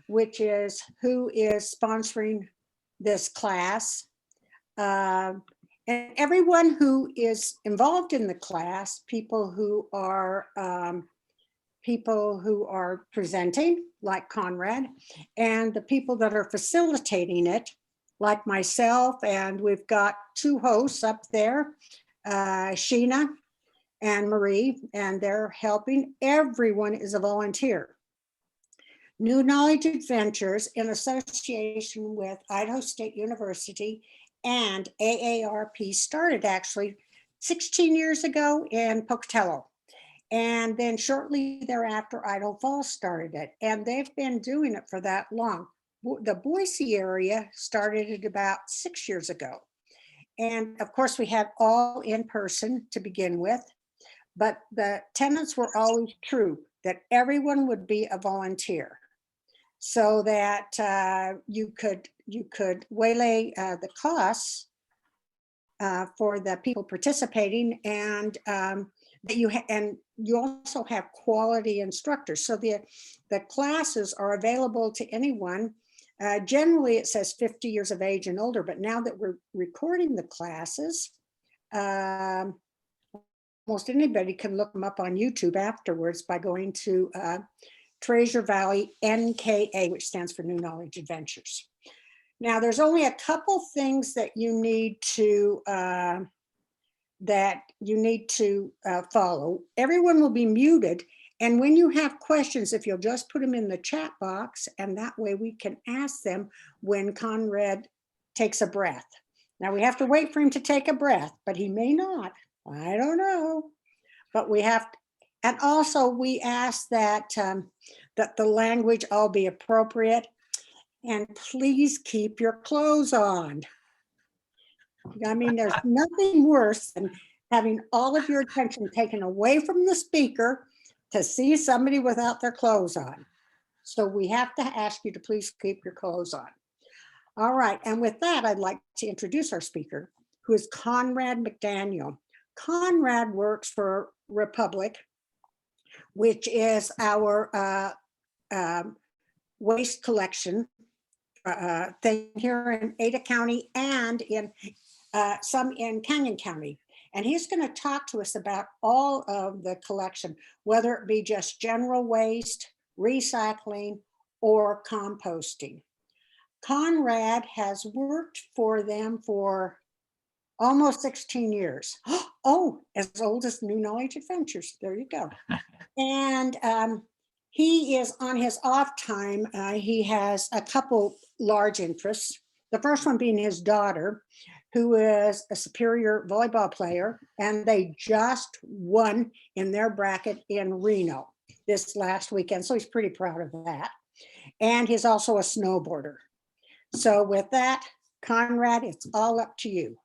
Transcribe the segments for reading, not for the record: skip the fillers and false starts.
which is who is sponsoring this class. And everyone who is involved in the class, people who are presenting, like Conrad, and the people that are facilitating it, like myself, and we've got two hosts up there, Sheena and Marie, and they're helping. Everyone is a volunteer. New Knowledge Adventures, in association with Idaho State University and AARP, started actually 16 years ago in Pocatello. And then shortly thereafter, Idaho Falls started it. And they've been doing it for that long. The Boise area started it about 6 years ago. And of course, we had all in person to begin with. But the tenets were always true, that everyone would be a volunteer, so that you could waylay the costs for the people participating, and that you also have quality instructors. So the classes are available to anyone. Generally, it says 50 years of age and older, but now that we're recording the classes, almost anybody can look them up on YouTube afterwards by going to Treasure Valley NKA, which stands for New Knowledge Adventures. Now, there's only a couple things that you need to follow. Everyone will be muted, and when you have questions, if you'll just put them in the chat box, and that way we can ask them when Conrad takes a breath. Now, we have to wait for him to take a breath, but he may not. I don't know, but we have to, and also we ask that that the language all be appropriate, and please keep your clothes on. I mean, there's nothing worse than having all of your attention taken away from the speaker to see somebody without their clothes on. So we have to ask you to please keep your clothes on. All right, and with that, I'd like to introduce our speaker, who is Conrad Mcdaniel. Conrad works for Republic, which is our waste collection thing here in Ada County and in some in Canyon County. And he's going to talk to us about all of the collection, whether it be just general waste, recycling, or composting. Conrad has worked for them for almost 16 years. Oh, as old as New Knowledge Adventures. There you go. And he is on his off time. He has a couple large interests. The first one being his daughter, who is a superior volleyball player, and they just won in their bracket in Reno this last weekend. So he's pretty proud of that. And he's also a snowboarder. So with that, Conrad, it's all up to you.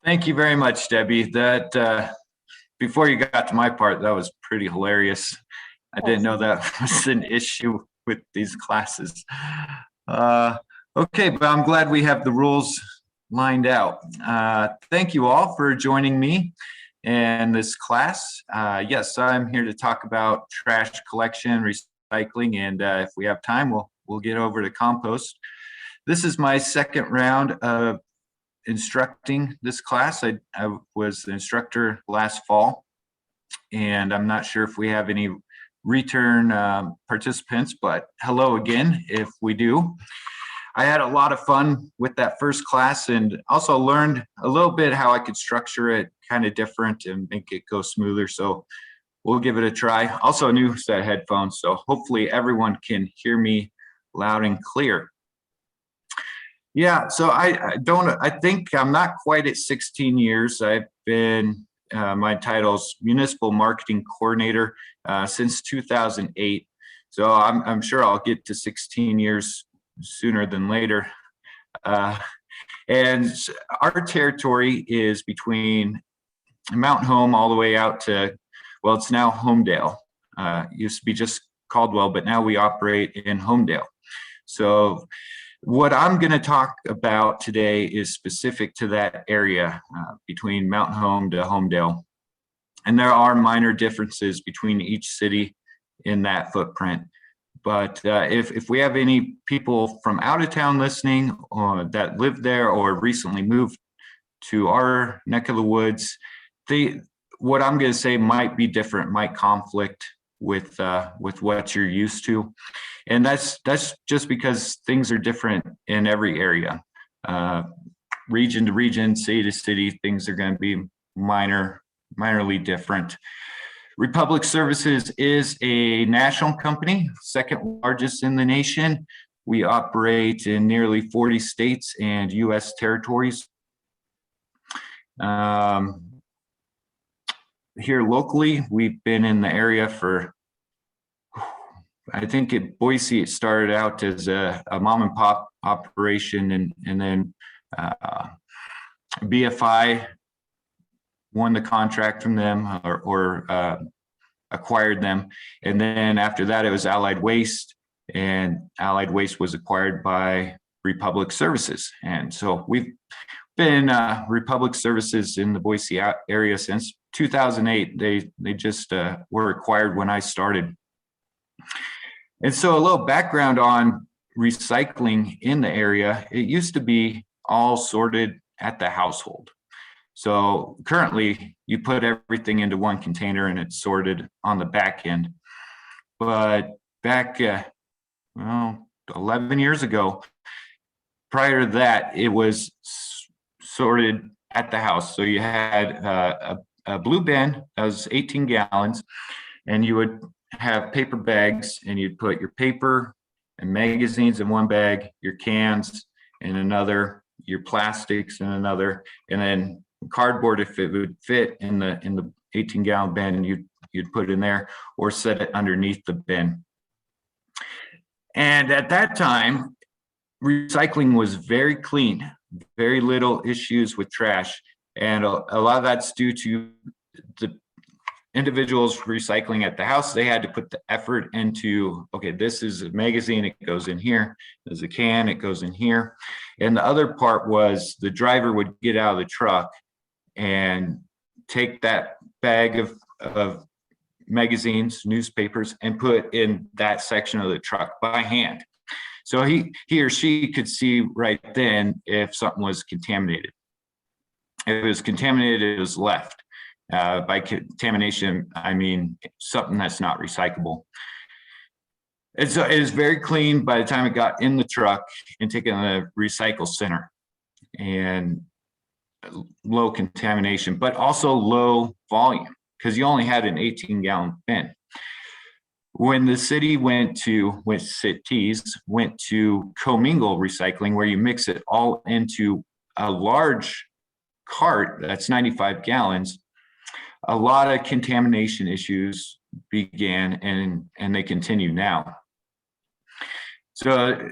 Thank you very much, Debbie. That before you got to my part, that was pretty hilarious. I didn't know that was an issue with these classes. Okay, but I'm glad we have the rules lined out. Thank you all for joining me in this class. Yes, I'm here to talk about trash collection, recycling, and if we have time, we'll get over to compost. This is my second round of instructing this class. I was the instructor last fall, and I'm not sure if we have any return participants, but hello again if we do. I had a lot of fun with that first class, and also learned a little bit how I could structure it kind of different and make it go smoother. So we'll give it a try. Also a new set of headphones, so hopefully everyone can hear me loud and clear. Yeah, so I think I'm not quite at 16 years. I've been, my title's Municipal Marketing Coordinator since 2008. So I'm sure I'll get to 16 years sooner than later. And our territory is between Mountain Home all the way out to, well, it's now Homedale. Used to be just Caldwell, but now we operate in Homedale. So what I'm going to talk about today is specific to that area between Mountain Home to Homedale. And there are minor differences between each city in that footprint. But if we have any people from out of town listening or that live there or recently moved to our neck of the woods, what I'm going to say might be different, might conflict with what you're used to. And that's just because things are different in every area. Region to region, city to city, things are going to be minorly different. Republic Services is a national company, second largest in the nation. We operate in nearly 40 states and U.S. territories. Here locally, we've been in the area for, I think at Boise, it started out as a mom and pop operation, and then BFI won the contract from them or acquired them. And then after that, it was Allied Waste, and Allied Waste was acquired by Republic Services. And so we've been Republic Services in the Boise area since 2008. They just were acquired when I started. And so a little background on recycling in the area. It used to be all sorted at the household. So currently you put everything into one container and it's sorted on the back end. But back, 11 years ago, prior to that, it was sorted at the house. So you had a blue bin that was 18 gallons, and you would have paper bags, and you'd put your paper and magazines in one bag, your cans in another, your plastics in another, and then cardboard, if it would fit in the 18-gallon bin, you'd put it in there or set it underneath the bin. And at that time, recycling was very clean, very little issues with trash. And a lot of that's due to the individuals recycling at the house. They had to put the effort into, okay, this is a magazine, it goes in here. There's a can, it goes in here. And the other part was the driver would get out of the truck and take that bag of magazines, newspapers, and put in that section of the truck by hand. So he or she could see right then if something was contaminated. If it was contaminated, it was left. By contamination, I mean something that's not recyclable. And so it was very clean by the time it got in the truck and taken to the recycle center, and low contamination, but also low volume because you only had an 18-gallon bin. When the city went to commingle recycling, where you mix it all into a large cart that's 95 gallons, a lot of contamination issues began, and they continue now. So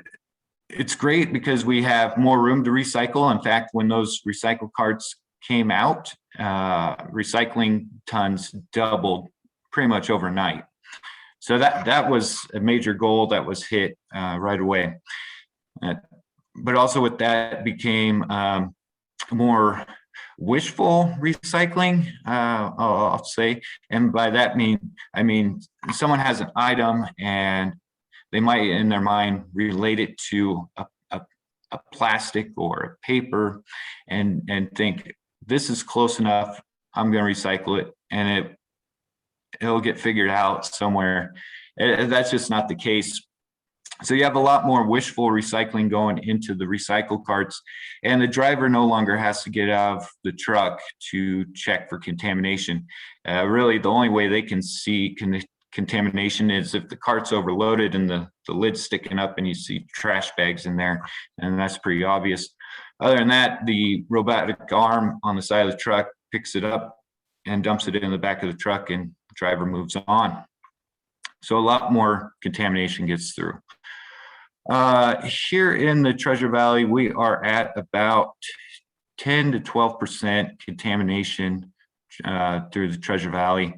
it's great because we have more room to recycle. In fact, when those recycle carts came out, recycling tons doubled pretty much overnight. So that was a major goal that was hit right away. But also with that became more wishful recycling, I'll say. And by that I mean someone has an item and they might in their mind relate it to a plastic or a paper and think this is close enough, I'm going to recycle it, and it'll get figured out somewhere. That's just not the case. So you have a lot more wishful recycling going into the recycle carts, and the driver no longer has to get out of the truck to check for contamination. Really, the only way they can see contamination is if the cart's overloaded and the lid's sticking up and you see trash bags in there, and that's pretty obvious. Other than that, the robotic arm on the side of the truck picks it up and dumps it in the back of the truck, and the driver moves on. So a lot more contamination gets through. Here in the Treasure Valley, we are at about 10 to 12% contamination through the Treasure Valley.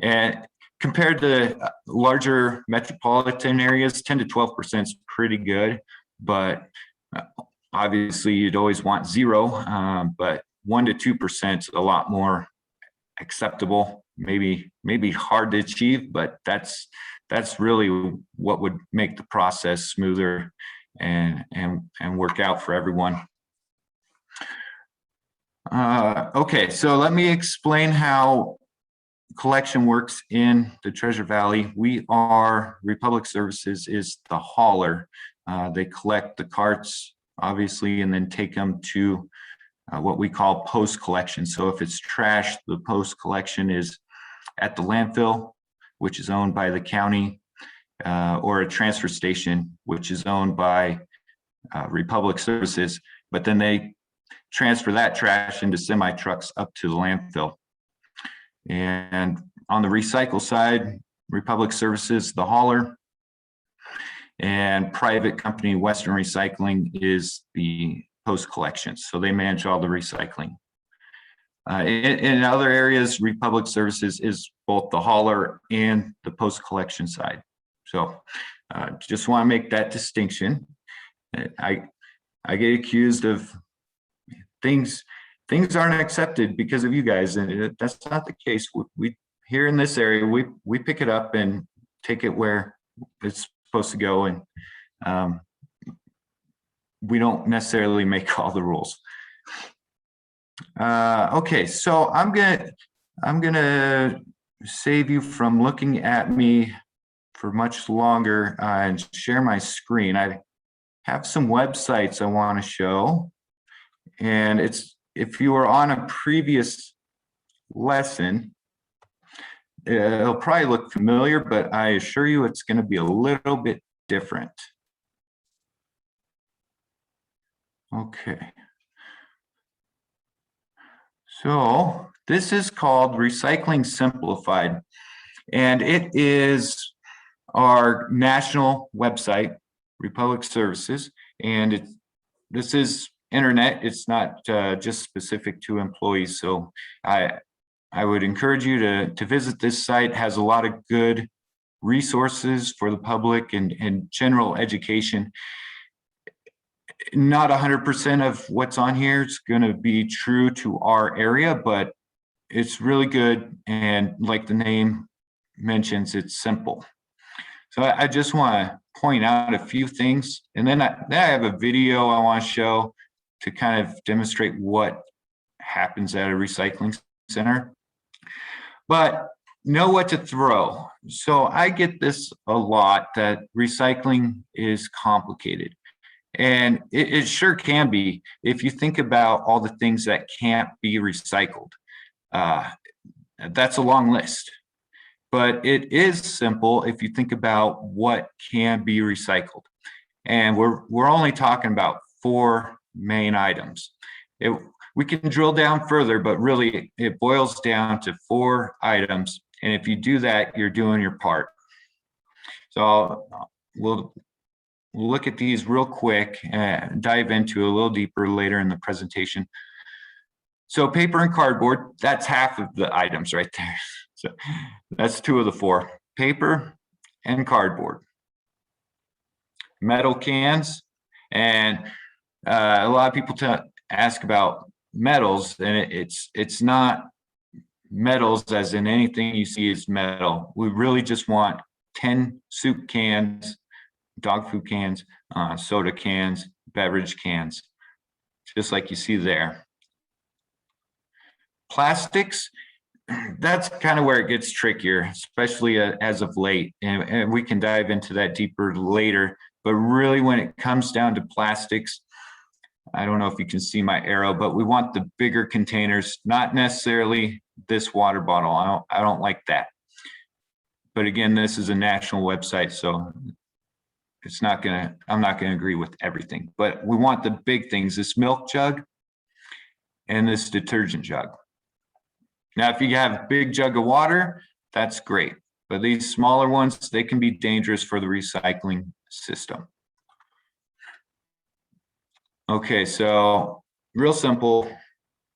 And compared to larger metropolitan areas, 10 to 12% is pretty good, but obviously you'd always want zero, but 1 to 2% is a lot more acceptable, maybe hard to achieve, but that's that's really what would make the process smoother and work out for everyone. Okay, so let me explain how collection works in the Treasure Valley. Republic Services is the hauler. They collect the carts, obviously, and then take them to what we call post collection. So if it's trash, the post collection is at the landfill, which is owned by the county, or a transfer station, which is owned by Republic Services, but then they transfer that trash into semi trucks up to the landfill. And on the recycle side, Republic Services, the hauler, and private company Western Recycling is the post collection. So they manage all the recycling. In other areas, Republic Services is both the hauler and the post collection side. So just want to make that distinction. I get accused of things aren't accepted because of you guys, and that's not the case. We here in this area, we pick it up and take it where it's supposed to go, and we don't necessarily make all the rules. Okay, so I'm gonna save you from looking at me for much longer and share my screen. I have some websites I want to show, and if you were on a previous lesson, it'll probably look familiar, but I assure you it's going to be a little bit different. Okay. So this is called Recycling Simplified, and it is our national website, Republic Services, and this is internet. It's not just specific to employees. So I would encourage you to visit this site. It has a lot of good resources for the public and general education. Not 100% of what's on here is going to be true to our area, but it's really good. And like the name mentions, it's simple. So I just want to point out a few things. And then I have a video I want to show to kind of demonstrate what happens at a recycling center. But know what to throw. So I get this a lot, that recycling is complicated. And it sure can be if you think about all the things that can't be recycled. That's a long list. But it is simple if you think about what can be recycled. And we're only talking about 4 main items. We can drill down further, but really it boils down to 4 items. And if you do that, you're doing your part. So we'll look at these real quick and dive into a little deeper later in the presentation. So paper and cardboard, that's half of the items right there. So that's 2 of the 4, paper and cardboard. Metal cans, and a lot of people ask about metals, and it's not metals as in anything you see is metal. We really just want 10 soup cans, dog food cans, soda cans, beverage cans, just like you see there. Plastics, that's kind of where it gets trickier, especially as of late, and we can dive into that deeper later. But really, when it comes down to plastics, I don't know if you can see my arrow, but we want the bigger containers, not necessarily this water bottle. I don't like that. But again, this is a national website, so I'm not gonna agree with everything. But we want the big things, this milk jug and this detergent jug. Now, if you have a big jug of water, that's great. But these smaller ones, they can be dangerous for the recycling system. Okay, so real simple,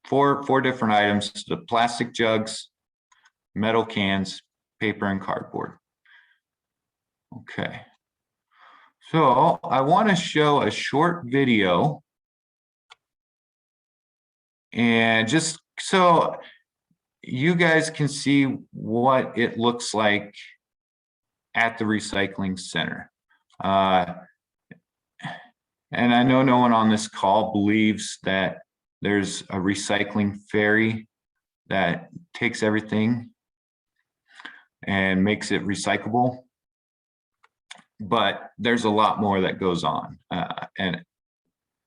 four different items: the plastic jugs, metal cans, paper, and cardboard. Okay, so I want to show a short video, and just so you guys can see what it looks like at the recycling center. And I know no one on this call believes that there's a recycling ferry that takes everything and makes it recyclable. But there's a lot more that goes on.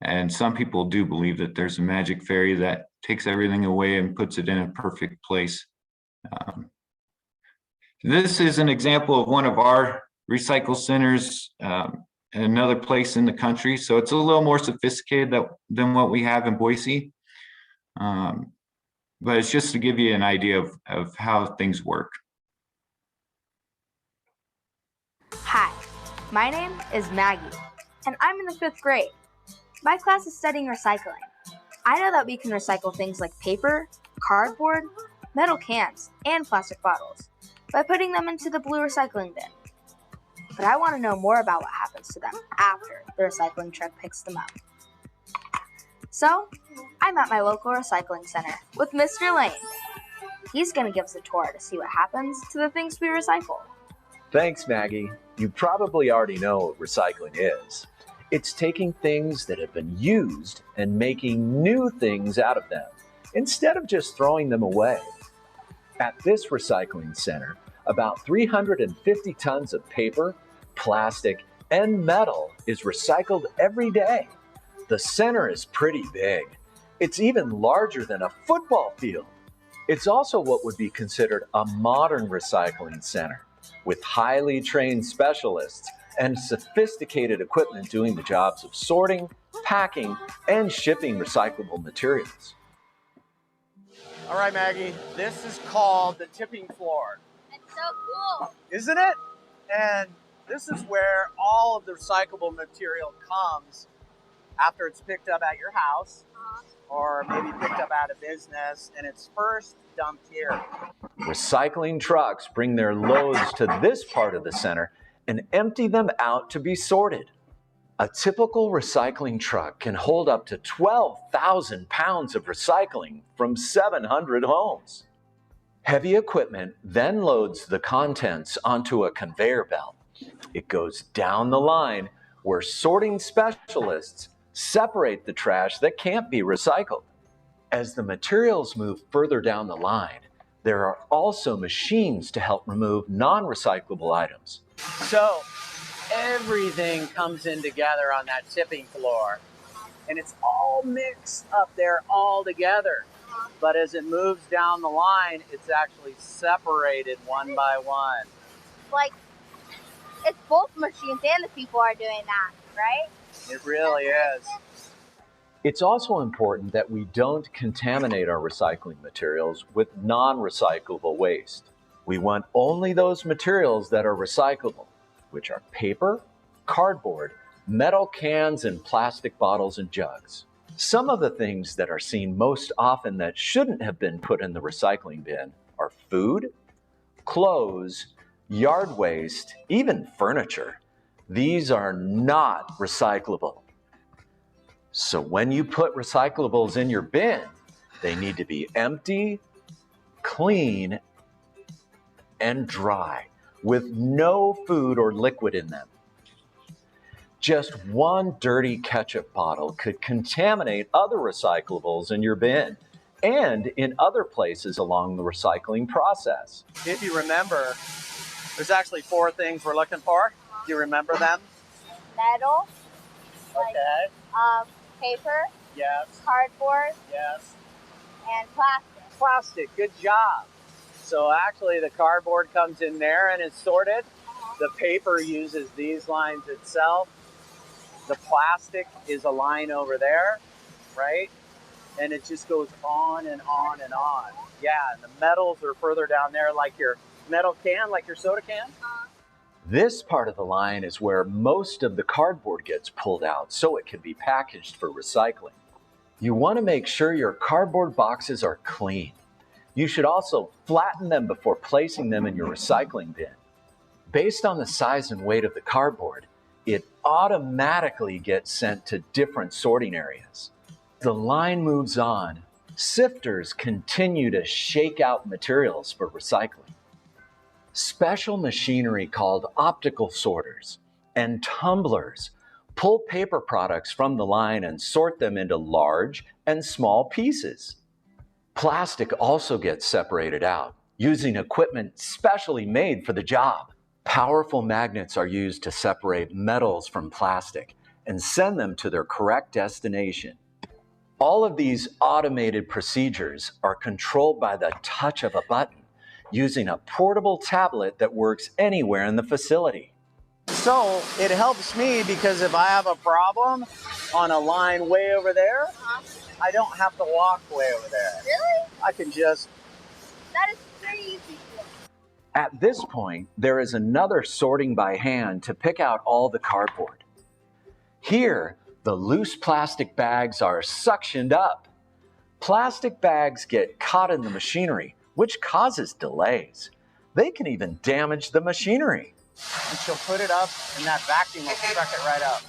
And some people do believe that there's a magic fairy that takes everything away and puts it in a perfect place. This is an example of one of our recycle centers in another place in the country. So it's a little more sophisticated than what we have in Boise. But it's just to give you an idea of how things work. Hi, my name is Maggie, and I'm in the 5th grade. My class is studying recycling. I know that we can recycle things like paper, cardboard, metal cans, and plastic bottles by putting them into the blue recycling bin. But I want to know more about what happens to them after the recycling truck picks them up. So, I'm at my local recycling center with Mr. Lane. He's going to give us a tour to see what happens to the things we recycle. Thanks, Maggie. You probably already know what recycling is. It's taking things that have been used and making new things out of them, instead of just throwing them away. At this recycling center, about 350 tons of paper, plastic, and metal is recycled every day. The center is pretty big. It's even larger than a football field. It's also what would be considered a modern recycling center, with highly trained specialists and sophisticated equipment doing the jobs of sorting, packing, and shipping recyclable materials. All right, Maggie, this is called the tipping floor. It's so cool. Isn't it? And this is where all of the recyclable material comes after it's picked up at your house or maybe picked up at a business, and it's first dumped here. Recycling trucks bring their loads to this part of the center and empty them out to be sorted. A typical recycling truck can hold up to 12,000 pounds of recycling from 700 homes. Heavy equipment then loads the contents onto a conveyor belt. It goes down the line where sorting specialists separate the trash that can't be recycled. As the materials move further down the line, there are also machines to help remove non-recyclable items. So everything comes in together on that tipping floor, and it's all mixed up there all together. But as it moves down the line, it's actually separated one by one. Like, it's both machines and the people are doing that, right? It really is. It's also important that we don't contaminate our recycling materials with non-recyclable waste. We want only those materials that are recyclable, which are paper, cardboard, metal cans, and plastic bottles and jugs. Some of the things that are seen most often that shouldn't have been put in the recycling bin are food, clothes, yard waste, even furniture. These are not recyclable. So when you put recyclables in your bin, they need to be empty, clean, and dry, with no food or liquid in them. Just one dirty ketchup bottle could contaminate other recyclables in your bin and in other places along the recycling process. If you remember, there's actually 4 things we're looking for. Do you remember them? Metal, Okay. paper, Yes. cardboard, Yes. and plastic. Plastic. Good job. So actually the cardboard comes in there and is sorted. The paper uses these lines itself. The plastic is a line over there, right? And it just goes on and on and on. Yeah, and the metals are further down there, like your metal can, like your soda can. This part of the line is where most of the cardboard gets pulled out so it can be packaged for recycling. You want to make sure your cardboard boxes are clean. You should also flatten them before placing them in your recycling bin. Based on the size and weight of the cardboard, it automatically gets sent to different sorting areas. The line moves on. Sifters continue to shake out materials for recycling. Special machinery called optical sorters and tumblers pull paper products from the line and sort them into large and small pieces. Plastic also gets separated out using equipment specially made for the job. Powerful magnets are used to separate metals from plastic and send them to their correct destination. All of these automated procedures are controlled by the touch of a button using a portable tablet that works anywhere in the facility. So it helps me because if I have a problem on a line way over there, I don't have to walk way over there. Really? I can just... That is very easy. At this point, there is another sorting by hand to pick out all the cardboard. Here, the loose plastic bags are suctioned up. Plastic bags get caught in the machinery, which causes delays. They can even damage the machinery. And she'll put it up and that vacuum will suck it right up.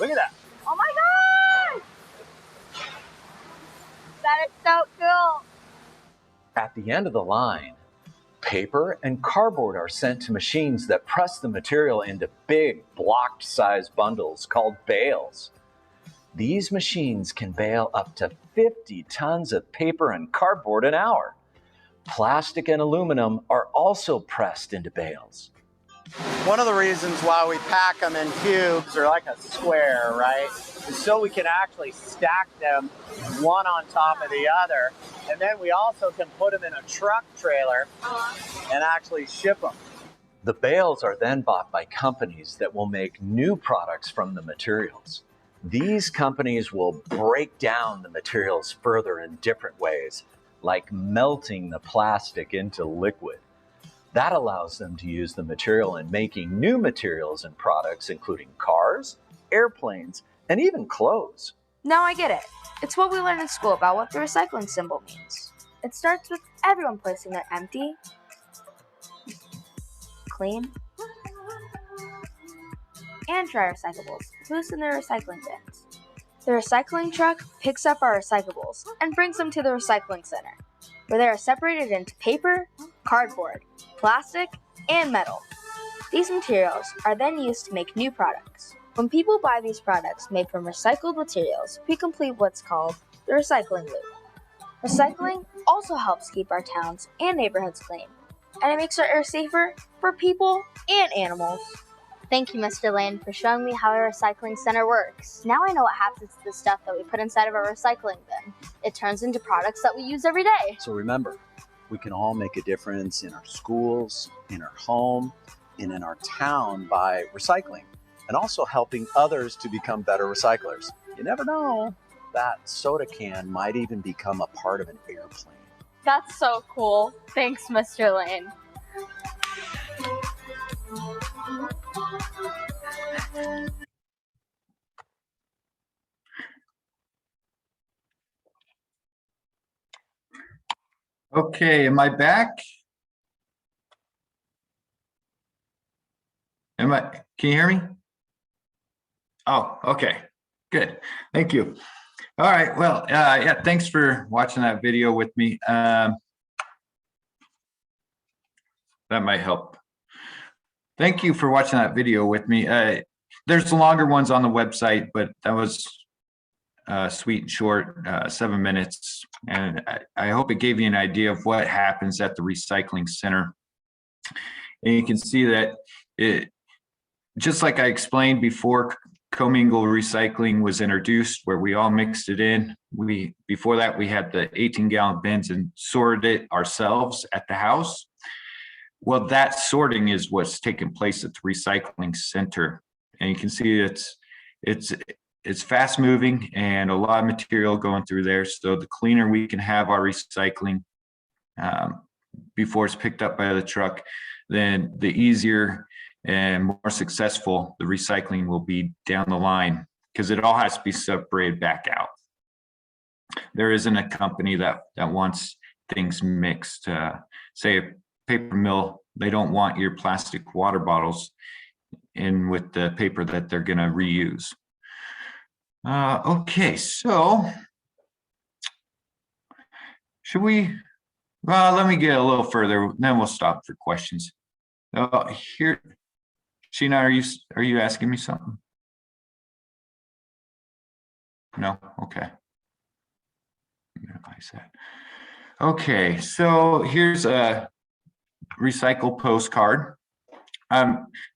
Look at that. Oh my God! That is so cool. At the end of the line, paper and cardboard are sent to machines that press the material into big block-sized bundles called bales. These machines can bale up to 50 tons of paper and cardboard an hour. Plastic and aluminum are also pressed into bales. One of the reasons why we pack them in cubes or like a square, right, is so we can actually stack them one on top of the other. And then we also can put them in a truck trailer and actually ship them. The bales are then bought by companies that will make new products from the materials. These companies will break down the materials further in different ways, like melting the plastic into liquid. That allows them to use the material in making new materials and products, including cars, airplanes, and even clothes. Now I get it. It's what we learned in school about what the recycling symbol means. It starts with everyone placing their empty, clean, and dry recyclables loose in their recycling bins. The recycling truck picks up our recyclables and brings them to the recycling center, where they are separated into paper, cardboard, plastic, and metal. These materials are then used to make new products. When people buy these products made from recycled materials, we complete what's called the recycling loop. Recycling also helps keep our towns and neighborhoods clean, and it makes our air safer for people and animals. Thank you, Mr. Lane, for showing me how a recycling center works. Now I know what happens to the stuff that we put inside of our recycling bin. It turns into products that we use every day. So remember, we can all make a difference in our schools, in our home, and in our town by recycling, and also helping others to become better recyclers. You never know, that soda can might even become a part of an airplane. That's so cool. Thanks, Mr. Lane. Okay, am I back? Can you hear me? Oh, okay, good. Thank you. All right, well, yeah, thanks for watching that video with me. That might help. Thank you for watching that video with me. There's longer ones on the website, but that was sweet and short, 7 minutes. And I hope it gave you an idea of what happens at the recycling center. And you can see that it, just like I explained before, commingled recycling was introduced, where we all mixed it in. Before that, we had the 18-gallon bins and sorted it ourselves at the house. Well, that sorting is what's taking place at the recycling center. And you can see it's fast moving and a lot of material going through there. So the cleaner we can have our recycling before it's picked up by the truck, then the easier and more successful the recycling will be down the line, because it all has to be separated back out. There isn't a company that wants things mixed. Say a paper mill, they don't want your plastic water bottles in with the paper that they're going to reuse. Okay, so should we, well, let me get a little further, then we'll stop for questions. Here, Sheena, are you asking me something? No, okay. Minimize that. Okay, so here's a recycle postcard.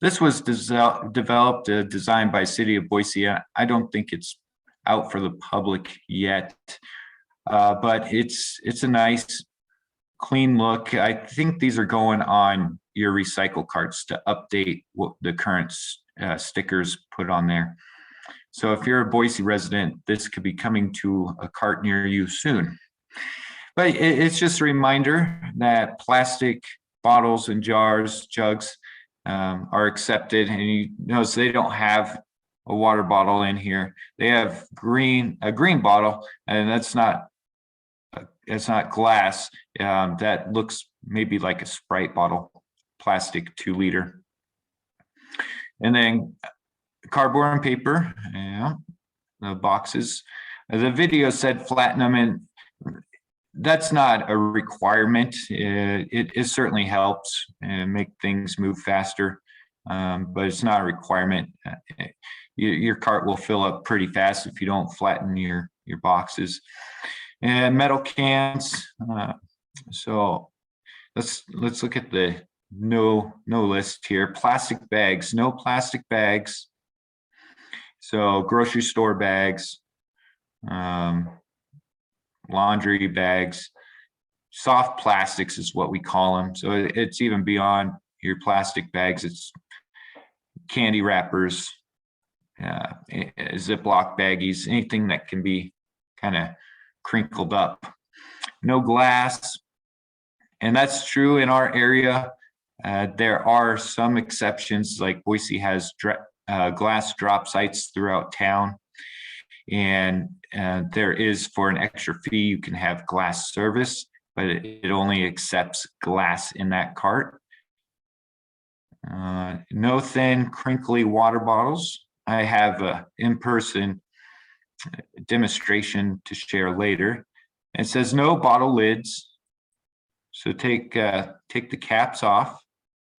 This was developed, designed by City of Boise. I don't think it's out for the public yet, but it's a nice, clean look. I think these are going on your recycle carts to update what the current stickers put on there. So if you're a Boise resident, this could be coming to a cart near you soon. But it's just a reminder that plastic bottles and jars, jugs are accepted. And you notice they don't have a water bottle in here. They have a green bottle, and that's not glass. That looks maybe like a Sprite bottle, plastic 2 liter. And then cardboard and paper, yeah, the boxes. The video said flatten them, and that's not a requirement. It certainly helps and make things move faster, but it's not a requirement. Your cart will fill up pretty fast if you don't flatten your boxes. And metal cans. So let's look at the no list here. Plastic bags, no plastic bags. So grocery store bags, laundry bags, soft plastics is what we call them. So it's even beyond your plastic bags. It's candy wrappers, Ziploc baggies, anything that can be kind of crinkled up. No glass. And that's true in our area. There are some exceptions, like Boise has glass drop sites throughout town. And there is, for an extra fee, you can have glass service, but it only accepts glass in that cart. No thin, crinkly water bottles. I have an in-person demonstration to share later. It says no bottle lids. So take the caps off.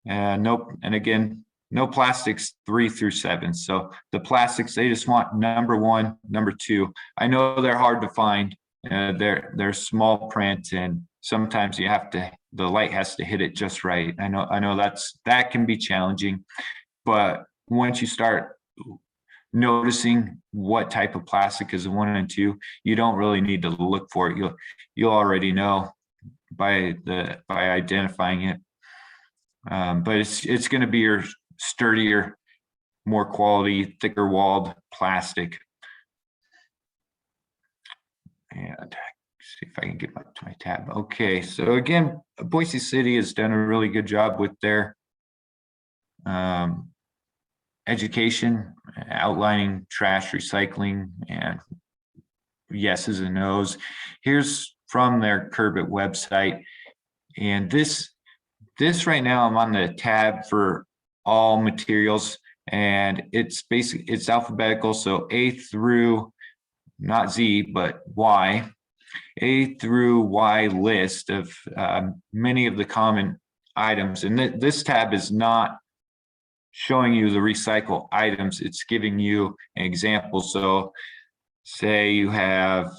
And again, no plastics 3 through 7. So the plastics, they just want number 1, number 2. I know they're hard to find. They're small print, and sometimes the light has to hit it just right. I know that can be challenging, but once you start noticing what type of plastic is 1 and 2, you don't really need to look for it. You'll already know by identifying it. But it's going to be your sturdier, more quality, thicker walled plastic. And see if I can get back to my tab. Okay, so again, Boise City has done a really good job with their education, outlining trash recycling and yeses and nos. Here's from their Curb It website. And this right now, I'm on the tab for all materials, and it's alphabetical. So A through, not Z, but Y, A through Y list of many of the common items. And this tab is not showing you the recycle items. It's giving you an example. So say you have,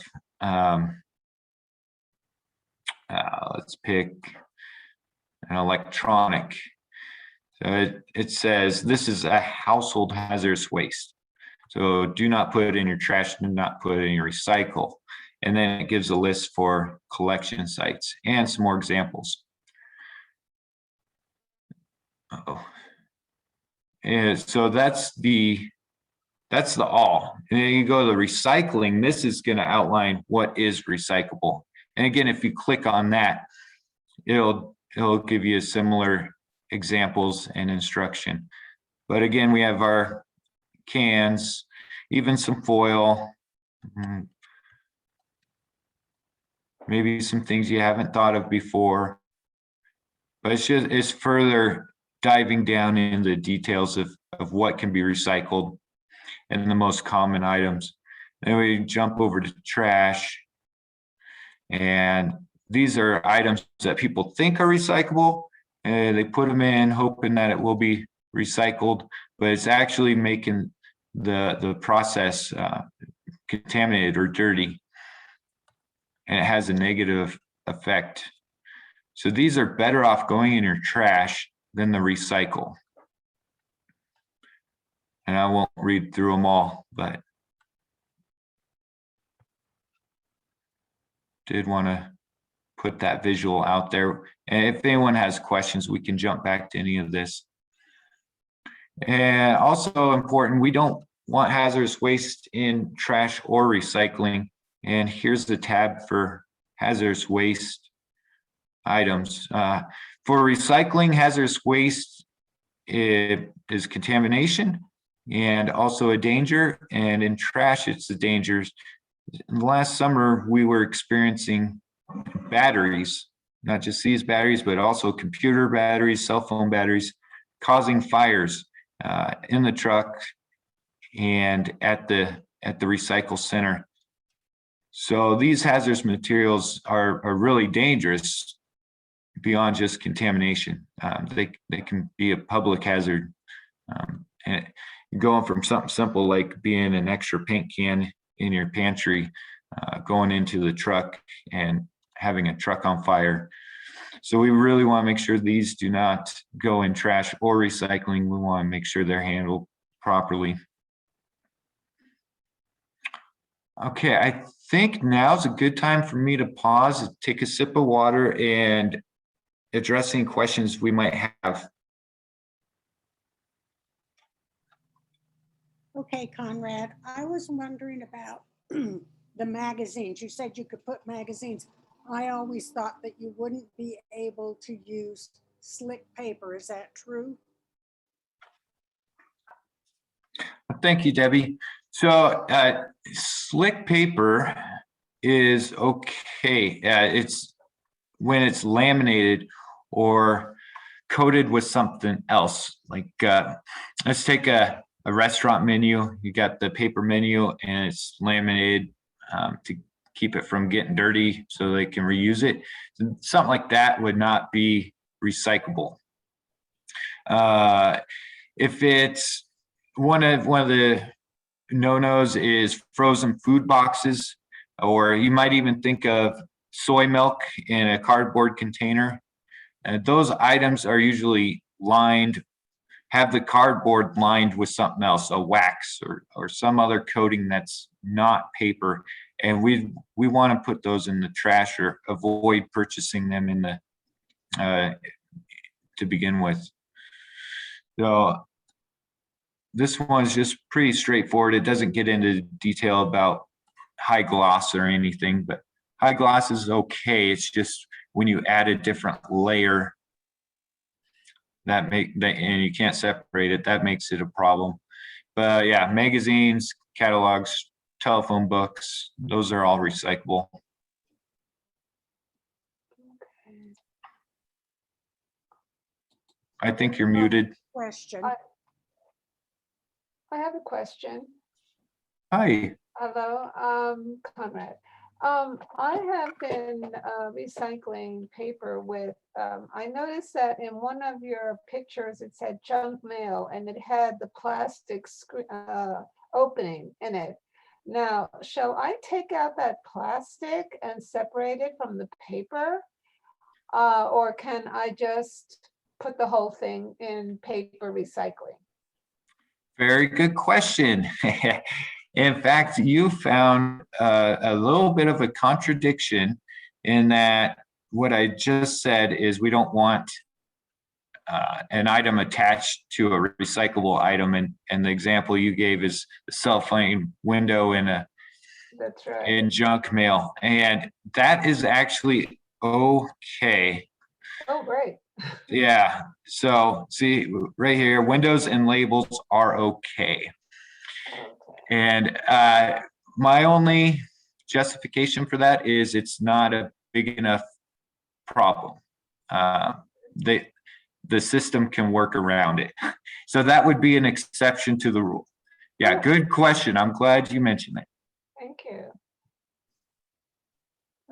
let's pick an electronic. So it says this is a household hazardous waste. So do not put it in your trash, do not put it in your recycle. And then it gives a list for collection sites and some more examples. And so that's the all. And then you go to the recycling. This is going to outline what is recyclable. And again, if you click on that, it'll give you similar examples and instruction. But again, we have our cans, even some foil, maybe some things you haven't thought of before. But it's further diving down into the details of what can be recycled and the most common items. Then we jump over to trash. And these are items that people think are recyclable, They put them in hoping that it will be recycled, but it's actually making the process contaminated or dirty, and it has a negative effect. So these are better off going in your trash than the recycle. And I won't read through them all, but did want to put that visual out there. And if anyone has questions, we can jump back to any of this. And also important, we don't want hazardous waste in trash or recycling. And here's the tab for hazardous waste items. For recycling, hazardous waste is contamination and also a danger. And in trash, it's the dangers. Last summer, we were experiencing batteries, not just these batteries, but also computer batteries, cell phone batteries, causing fires in the truck and at the recycle center. So these hazardous materials are really dangerous beyond just contamination. They can be a public hazard. And going from something simple like being an extra paint can in your pantry, going into the truck and having a truck on fire. So we really want to make sure these do not go in trash or recycling. We want to make sure they're handled properly. Okay, I think now's a good time for me to pause, take a sip of water, and address any questions we might have. Okay, Conrad, I was wondering about the magazines. You said you could put magazines. I always thought that you wouldn't be able to use slick paper. Is that true? Thank you, Debbie. So slick paper is okay. It's when it's laminated or coated with something else. Like let's take a restaurant menu. You got the paper menu and it's laminated to keep it from getting dirty so they can reuse it. Something like that would not be recyclable. If it's one of the no-nos is frozen food boxes, or you might even think of soy milk in a cardboard container. Those items are usually lined, have the cardboard lined with something else, a wax or some other coating that's not paper. And we want to put those in the trash or avoid purchasing them in the to begin with. So this one's just pretty straightforward. It doesn't get into detail about high gloss or anything, but high gloss is okay. It's just when you add a different layer and you can't separate it, that makes it a problem. But yeah, magazines, catalogs, telephone books, those are all recyclable. I think you're muted. Question. I have a question. Hi. Hello, Conrad. I have been recycling paper with, I noticed that in one of your pictures, it said junk mail and it had the plastic opening in it. Now, shall I take out that plastic and separate it from the paper? Or can I just put the whole thing in paper recycling? Very good question. In fact, you found a little bit of a contradiction in that what I just said is we don't want an item attached to a recyclable item. And the example you gave is the cell phone window in That's right. in junk mail. And that is actually okay. Oh, great. Yeah. So see right here, windows and labels are okay. And my only justification for that is it's not a big enough problem. The system can work around it. So that would be an exception to the rule. Yeah, good question. I'm glad you mentioned that. Thank you.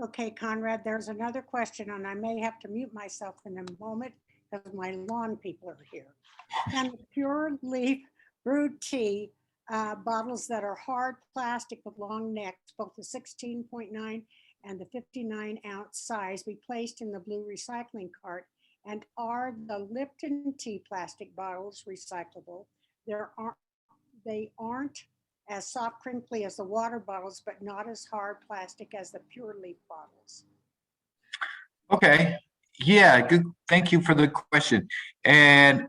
Okay, Conrad, there's another question, and I may have to mute myself in a moment because my lawn people are here. And the pure leaf brewed tea bottles that are hard plastic with long necks, both the 16.9 and the 59-ounce size, be placed in the blue recycling cart. And are the Lipton tea plastic bottles recyclable? They aren't as soft, crinkly as the water bottles, but not as hard plastic as the pure leaf bottles. Okay. Yeah, good. Thank you for the question. And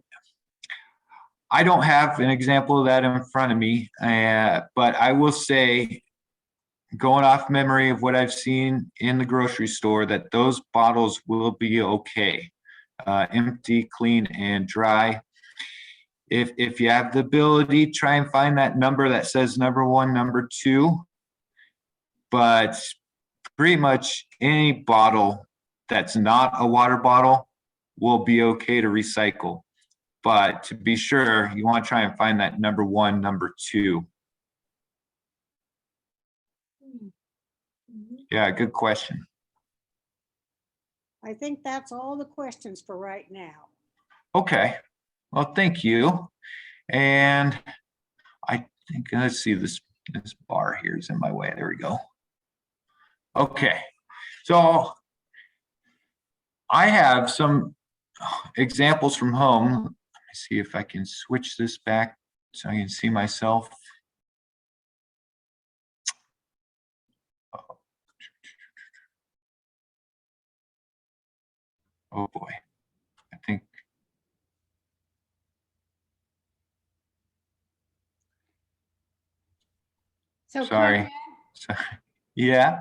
I don't have an example of that in front of me, but I will say, going off memory of what I've seen in the grocery store, that those bottles will be okay. Empty, clean, and dry. If you have the ability, try and find that number that says number 1, number 2. But pretty much any bottle that's not a water bottle will be okay to recycle. But to be sure, you want to try and find that number 1, number 2. Yeah, good question. I think that's all the questions for right now. Okay. Well, thank you. And I think, let's see, this bar here is in my way. There we go. Okay. So I have some examples from home. Let me see if I can switch this back so I can see myself. Oh boy, I think. So Sorry. Conrad, Sorry. Yeah.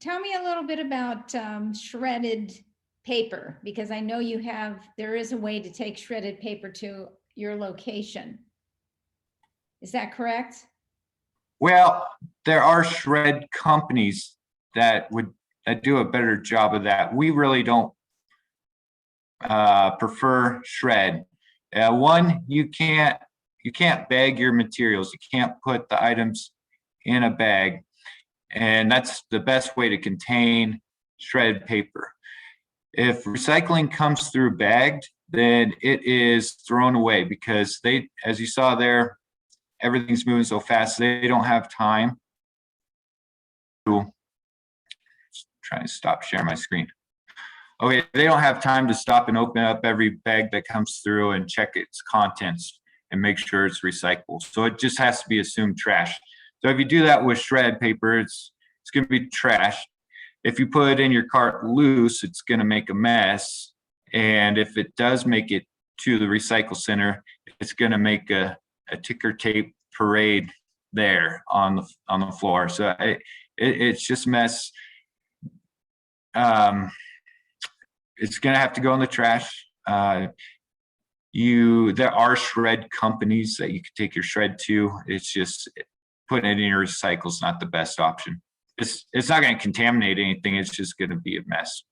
tell me a little bit about shredded paper, because I know there is a way to take shredded paper to your location. Is that correct? Well, there are shred companies that do a better job of that. We really don't prefer shred. One, you can't bag your materials. You can't put the items in a bag, and that's the best way to contain shredded paper. If recycling comes through bagged, then it is thrown away, because as you saw there, everything's moving so fast, they don't have time to try to stop sharing my screen. Okay, they don't have time to stop and open up every bag that comes through and check its contents and make sure it's recyclable. So it just has to be assumed trash. So if you do that with shred paper, it's going to be trash. If you put it in your cart loose, it's going to make a mess. And if it does make it to the recycle center, it's going to make a ticker tape parade there on the floor. So it's just a mess. It's going to have to go in the trash. There are shred companies that you can take your shred to. It's just putting it in your recycle is not the best option. It's not going to contaminate anything. It's just going to be a mess.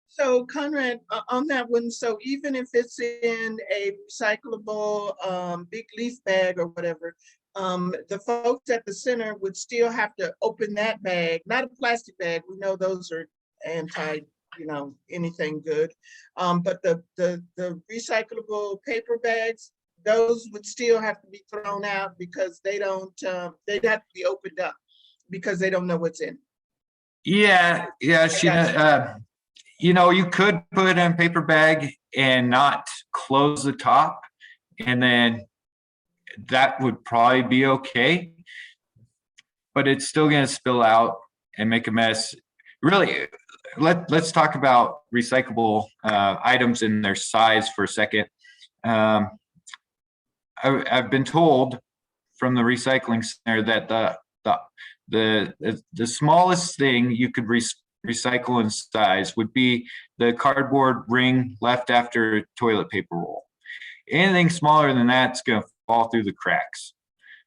So Conrad, on that one, so even if it's in a recyclable big leaf bag or whatever, the folks at the center would still have to open that bag, not a plastic bag. We know those are anti, anything good. But the recyclable paper bags, those would still have to be thrown out because they'd have to be opened up because they don't know what's in. Yeah, Sheena. You could put it in a paper bag and not close the top, and then that would probably be okay. But it's still going to spill out and make a mess. Really, let's talk about recyclable items and their size for a second. I've been told from the recycling center that the smallest thing you could recycle in size would be the cardboard ring left after a toilet paper roll. Anything smaller than that's going to fall through the cracks.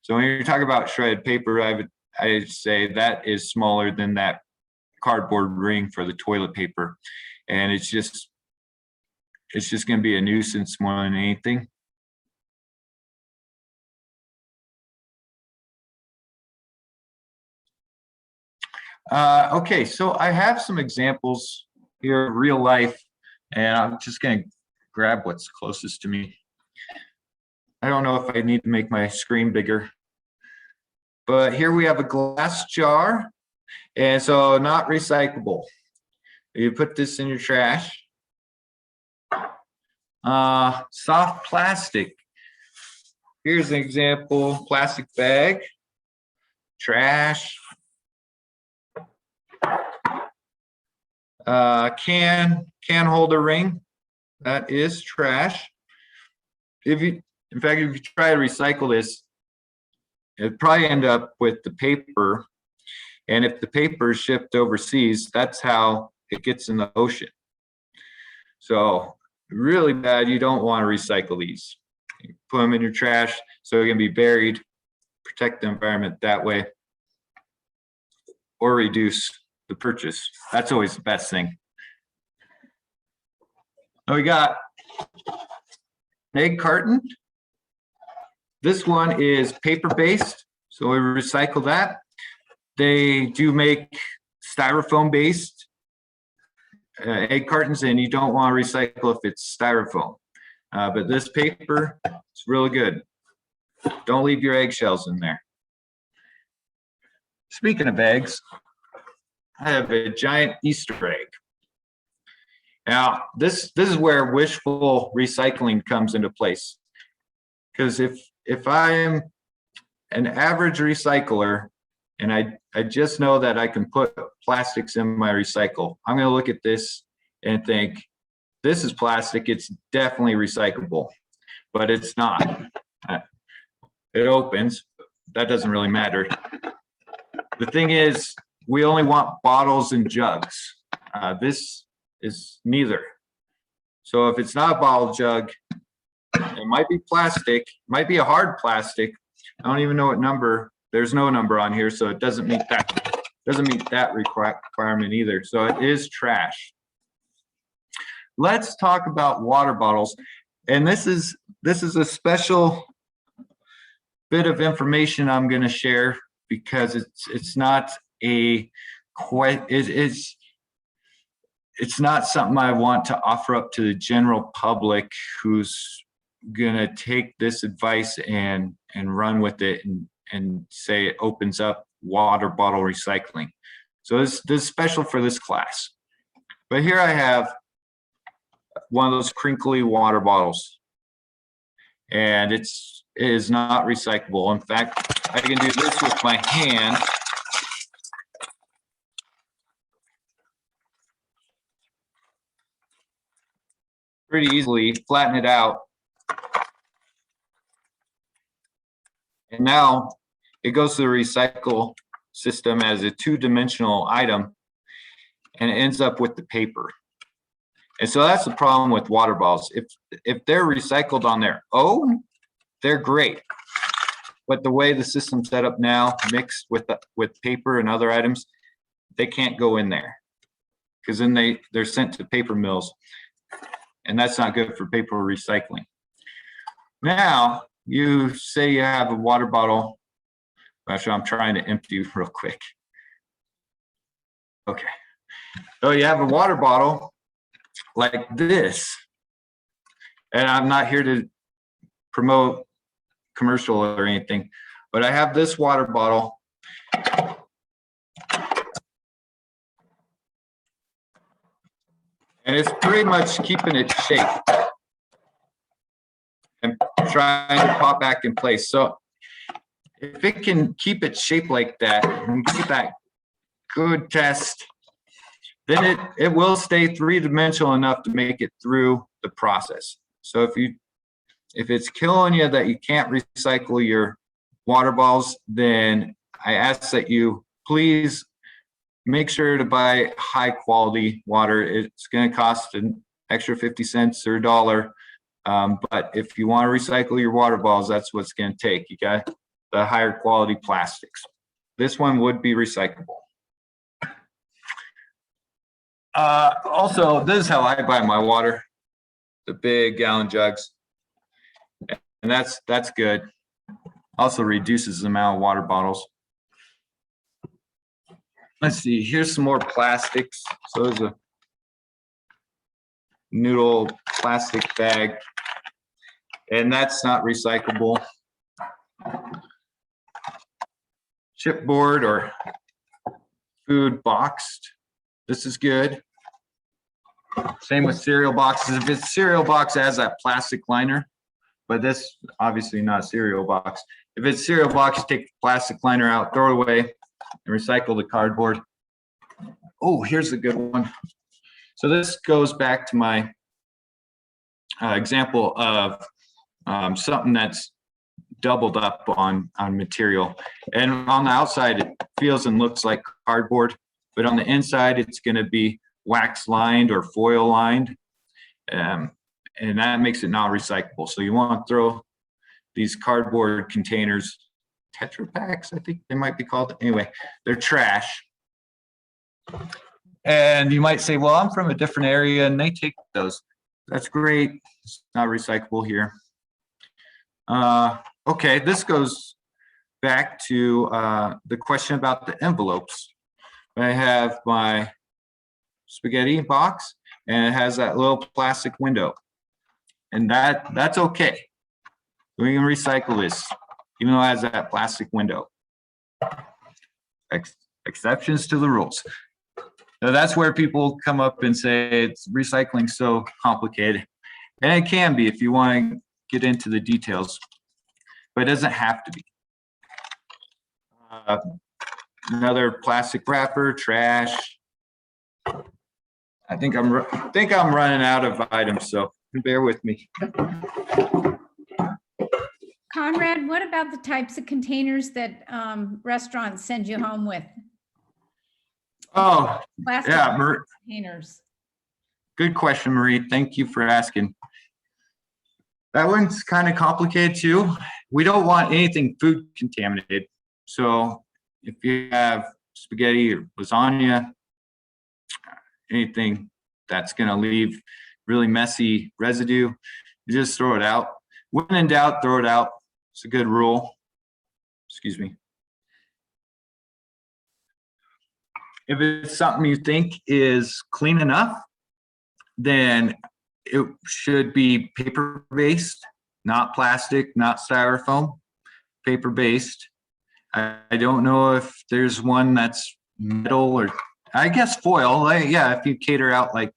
So when you're talking about shredded paper, I'd say that is smaller than that cardboard ring for the toilet paper, and it's just going to be a nuisance more than anything. Okay, so I have some examples here, real life, and I'm just gonna grab what's closest to me. I don't know if I need to make my screen bigger, but here we have a glass jar, and so not recyclable. You put this in your trash. Soft plastic. Here's an example, plastic bag, trash. Can holder ring, that is trash. In fact, if you try to recycle this, it'd probably end up with the paper. And if the paper is shipped overseas, that's how it gets in the ocean. So really bad, you don't want to recycle these. You put them in your trash so they can be buried, protect the environment that way, or reduce the purchase. That's always the best thing. Now we got egg carton. This one is paper-based, so we recycle that. They do make styrofoam-based egg cartons, and you don't want to recycle if it's styrofoam. But this paper, it's really good. Don't leave your eggshells in there. Speaking of eggs, I have a giant Easter egg. Now, this is where wishful recycling comes into place. Because if I'm an average recycler and I just know that I can put plastics in my recycle, I'm going to look at this and think, this is plastic, it's definitely recyclable, but it's not. It opens, that doesn't really matter. The thing is, we only want bottles and jugs. This is neither. So if it's not a bottle jug, it might be plastic, might be a hard plastic. I don't even know what number. There's no number on here, so it doesn't meet that requirement either. So it is trash. Let's talk about water bottles. And this is a special bit of information I'm going to share because it's not it's not something I want to offer up to the general public who's gonna take this advice and run with it and say it opens up water bottle recycling. So this is special for this class. But here I have one of those crinkly water bottles, and it is not recyclable. In fact, I can do this with my hand. Pretty easily, flatten it out. And now it goes to the recycle system as a two-dimensional item, and it ends up with the paper. And so that's the problem with water bottles. If they're recycled on their own, they're great. But the way the system's set up now, mixed with paper and other items, they can't go in there because then they're sent to paper mills, and that's not good for paper recycling. Now, you say you have a water bottle. Actually, I'm trying to empty real quick. Okay. So you have a water bottle like this, and I'm not here to promote commercial or anything, but I have this water bottle. And it's pretty much keeping its shape and trying to pop back in place. So if it can keep its shape like that and get that good test, then it will stay three-dimensional enough to make it through the process. So if it's killing you that you can't recycle your water bottles, then I ask that you please make sure to buy high quality water. It's going to cost an extra 50 cents or $1. But if you want to recycle your water bottles, that's what's going to take. You got the higher quality plastics. This one would be recyclable. Also, this is how I buy my water, the big gallon jugs. And that's good. Also reduces the amount of water bottles. Let's see, here's some more plastics. So there's a noodle plastic bag, and that's not recyclable. Chipboard or food boxed, this is good. Same with cereal boxes. If it's cereal box, it has that plastic liner, but this obviously not a cereal box. If it's cereal box, take the plastic liner out, throw it away, and recycle the cardboard. Oh, here's a good one. So this goes back to my example of something that's doubled up on material. And on the outside, it feels and looks like cardboard, but on the inside, it's going to be wax lined or foil lined. And that makes it not recyclable. So you want to throw these cardboard containers, Tetra Packs, I think they might be called. Anyway, they're trash. And you might say, well, I'm from a different area and they take those. That's great. It's not recyclable here. Okay, this goes back to the question about the envelopes. I have my spaghetti box and it has that little plastic window. And that's okay. We can recycle this, even though it has that plastic window. Exceptions to the rules. Now that's where people come up and say it's recycling so complicated. And it can be if you want to get into the details, but it doesn't have to be. Another plastic wrapper, trash. I think I'm running out of items, so bear with me. Conrad, what about the types of containers that restaurants send you home with? Oh, Plastic yeah, containers. good question, Marie. Thank you for asking. That one's kind of complicated too. We don't want anything food contaminated. So if you have spaghetti or lasagna, anything that's going to leave really messy residue, you just throw it out. When in doubt, throw it out. It's a good rule. Excuse me. If it's something you think is clean enough, then it should be paper-based, not plastic, not styrofoam, paper-based. I don't know if there's one that's metal or, I guess foil. Like, yeah, if you cater out like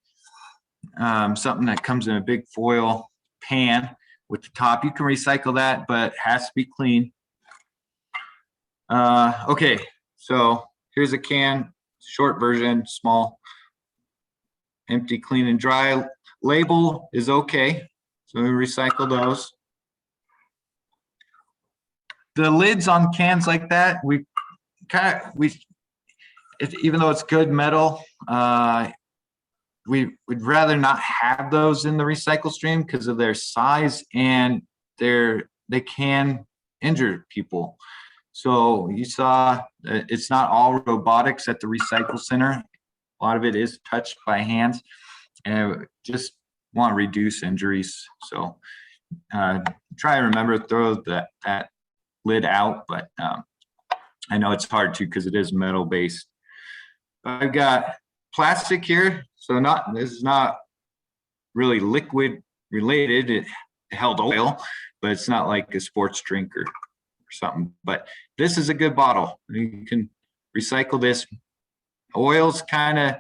something that comes in a big foil pan with the top, you can recycle that, but it has to be clean. Okay, so here's a can, short version, small, empty, clean, and dry. Label is okay, so we recycle those. The lids on cans like that, even though it's good metal, we'd rather not have those in the recycle stream because of their size, and they can injure people. So you saw it's not all robotics at the recycle center. A lot of it is touched by hands, and just want to reduce injuries. So try to remember to throw that lid out, but I know it's hard to because it is metal based. I've got plastic here, so this is not really liquid related. It held oil, but it's not like a sports drink or something. But this is a good bottle. You can recycle this. Oil's kind of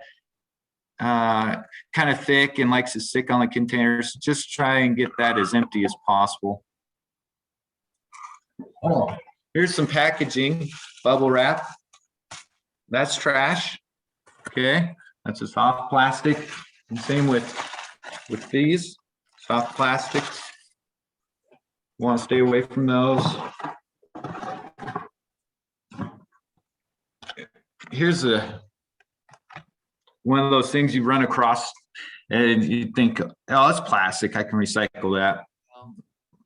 thick and likes to stick on the containers. Just try and get that as empty as possible. Oh, here's some packaging, bubble wrap. That's trash. Okay, that's a soft plastic. And same with these soft plastics. Want to stay away from those. Here's one of those things you run across and you think, oh, it's plastic, I can recycle that.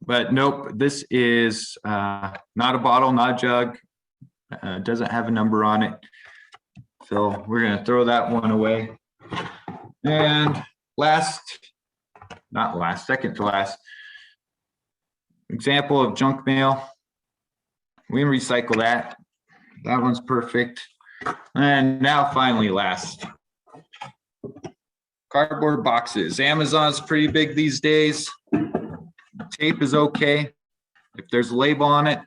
But nope, this is not a bottle, not a jug. Doesn't have a number on it. So we're gonna throw that one away. And second to last, example of junk mail. We can recycle that. That one's perfect. And now finally last. Cardboard boxes. Amazon's pretty big these days. Tape is okay. If there's a label on it,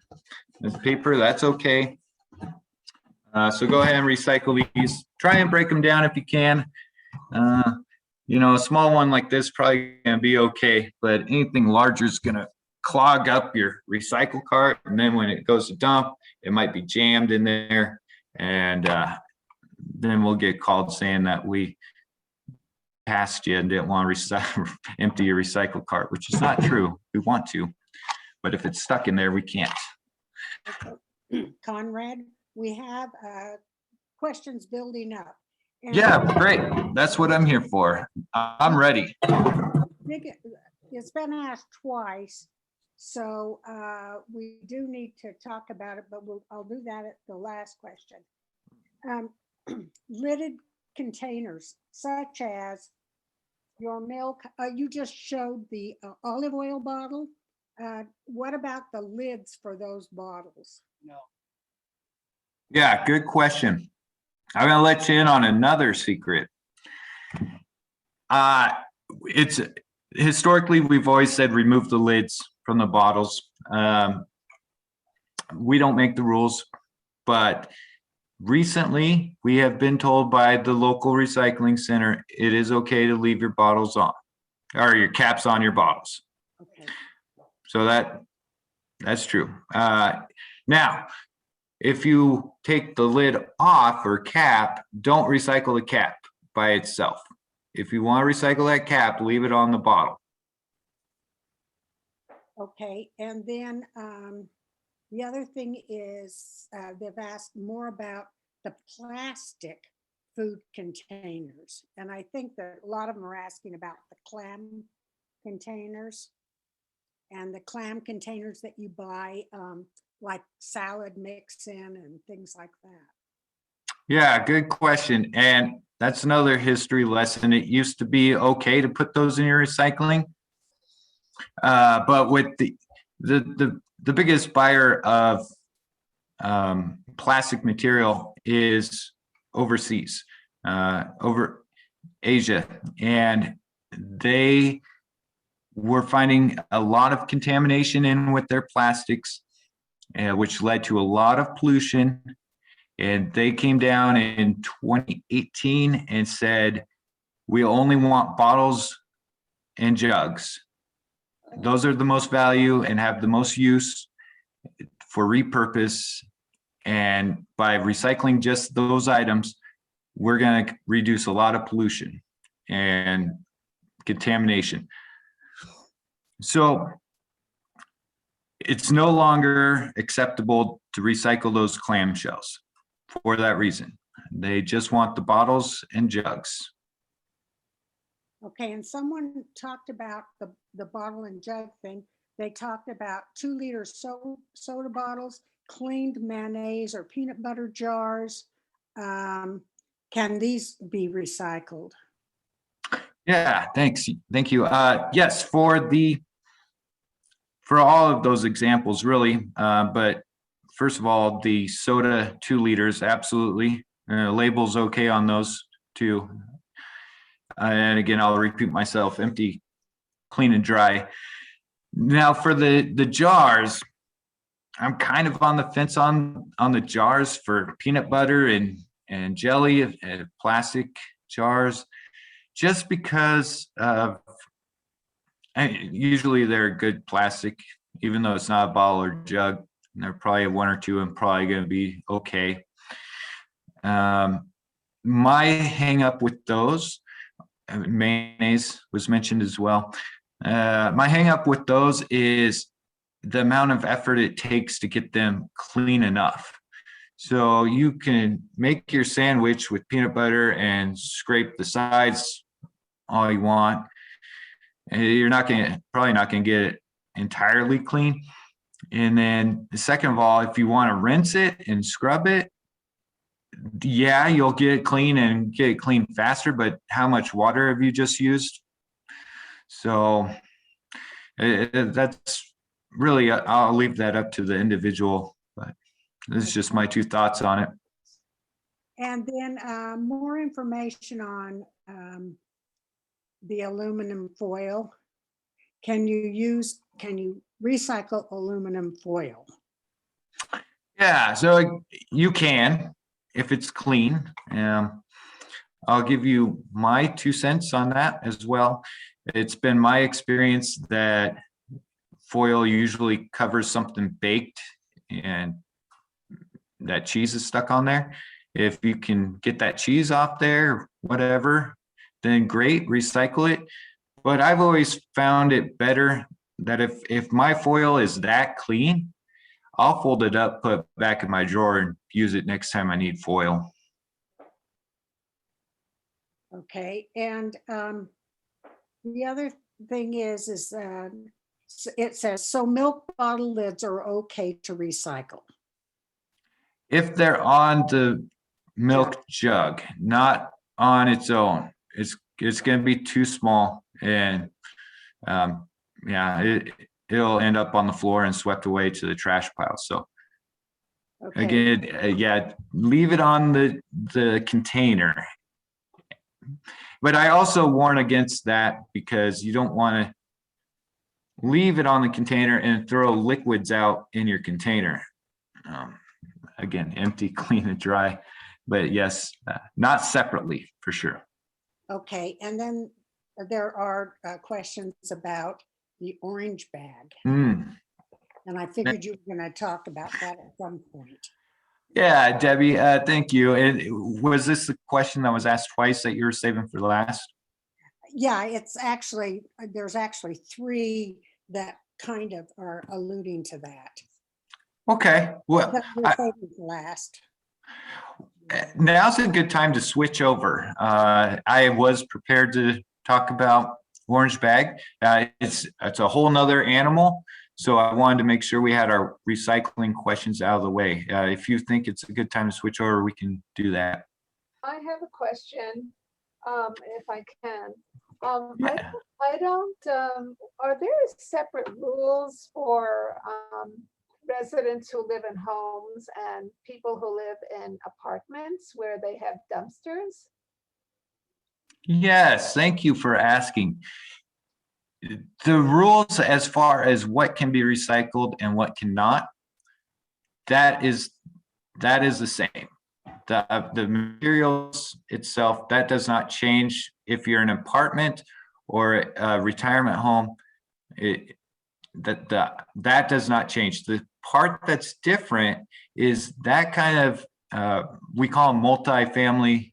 and paper, that's okay. So go ahead and recycle these. Try and break them down if you can. You know, a small one like this probably gonna be okay, but anything larger is gonna clog up your recycle cart, and then when it goes to dump, it might be jammed in there, and then we'll get called saying that we passed you and didn't want to empty your recycle cart, which is not true. We want to, but if it's stuck in there, we can't. Conrad, we have questions building up. And Yeah, great. That's what I'm here for. I'm ready. It's been asked twice, so we do need to talk about it, but I'll do that at the last question. Lidded containers, such as your milk, you just showed the olive oil bottle. What about the lids for those bottles? No. Yeah, good question. I'm gonna let you in on another secret. It's historically, we've always said remove the lids from the bottles. We don't make the rules, but recently we have been told by the local recycling center it is okay to leave your bottles on, or your caps on your bottles. Okay. So that's true. Now, if you take the lid off or cap, don't recycle the cap by itself. If you want to recycle that cap, leave it on the bottle. Okay, and then the other thing is they've asked more about the plastic food containers. And I think that a lot of them are asking about the clam containers and the clam containers that you buy, like salad mix in and things like that. Yeah, good question. And that's another history lesson. It used to be okay to put those in your recycling. But with the biggest buyer of plastic material is overseas, over Asia, and they were finding a lot of contamination in with their plastics, which led to a lot of pollution. And they came down in 2018 and said, we only want bottles and jugs. Those are the most value and have the most use for repurpose. And by recycling just those items, we're going to reduce a lot of pollution and contamination. So it's no longer acceptable to recycle those clamshells for that reason. They just want the bottles and jugs. Okay, and someone talked about the bottle and jug thing. They talked about 2-liter soda bottles, cleaned mayonnaise or peanut butter jars. Can these be recycled? Yeah, thanks. Thank you. Yes, for all of those examples, really. But first of all, the soda 2 liters, absolutely. Labels okay on those too. And again, I'll repeat myself, empty, clean and dry. Now for the jars, I'm kind of on the fence on the jars for peanut butter and jelly and plastic jars, just because usually they're good plastic, even though it's not a bottle or jug. And they're probably 1 or 2 and probably going to be okay. My hang up with those, mayonnaise was mentioned as well. My hang up with those is the amount of effort it takes to get them clean enough. So you can make your sandwich with peanut butter and scrape the sides all you want. You're probably not going to get it entirely clean. And then second of all, if you want to rinse it and scrub it, yeah, you'll get it clean and get it clean faster, but how much water have you just used? So that's really, I'll leave that up to the individual, but this is just my 2 thoughts on it. And then more information on the aluminum foil? Can you recycle aluminum foil? Yeah, so you can, if it's clean. I'll give you my 2 cents on that as well. It's been my experience that foil usually covers something baked and that cheese is stuck on there. If you can get that cheese off there, whatever, then great, recycle it. But I've always found it better that if my foil is that clean, I'll fold it up, put it back in my drawer and use it next time I need foil. Okay, and the other thing is it says, so milk bottle lids are okay to recycle. If they're on the milk jug, not on its own, it's going to be too small, and yeah, it'll end up on the floor and swept away to the trash pile. So Okay, again, yeah, leave it on the container. But I also warn against that because you don't want to leave it on the container and throw liquids out in your container. Again, empty, clean, and dry. But yes, not separately for sure. okay, and then there are questions about the orange bag. Mm. And I figured you were going to talk about that at some point. Yeah, Debbie, thank you. And was this the question that was asked twice that you were saving for last? Yeah, it's actually, there's actually 3 that kind of are alluding to that. Okay, well, But we're saving for last. now's a good time to switch over. I was prepared to talk about orange bag. It's a whole nother animal. So I wanted to make sure we had our recycling questions out of the way. If you think it's a good time to switch over, we can do that. I have a question, if I can. Yeah. I don't, are there separate rules for residents who live in homes and people who live in apartments where they have dumpsters? Yes, thank you for asking. The rules as far as what can be recycled and what cannot, that is the same. The materials itself, that does not change. If you're an apartment or a retirement home, that does not change. The part that's different is that kind of, we call them multifamily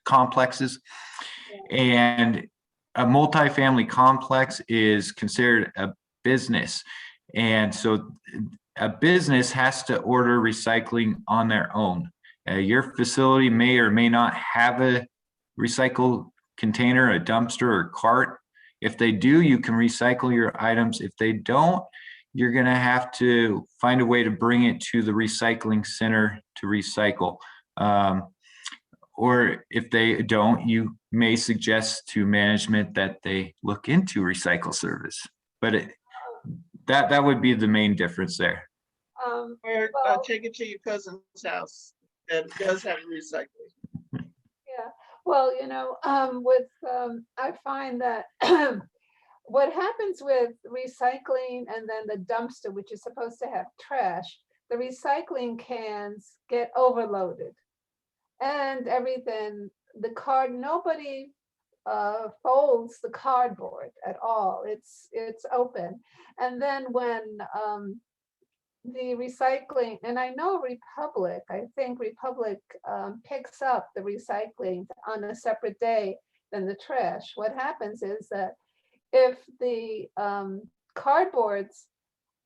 complexes. And a multifamily complex is considered a business. And so a business has to order recycling on their own. Your facility may or may not have a recycle container, a dumpster or cart. If they do, you can recycle your items. If they don't, you're going to have to find a way to bring it to the recycling center to recycle. Or if they don't, you may suggest to management that they look into recycle service. But that would be the main difference there. Or Well- take it to your cousin's house that does have recycling. Yeah, well, I find that what happens with recycling and then the dumpster, which is supposed to have trash, the recycling cans get overloaded. And everything, nobody folds the cardboard at all. It's open. And then when the recycling, and I know I think Republic picks up the recycling on a separate day than the trash. What happens is that if the cardboards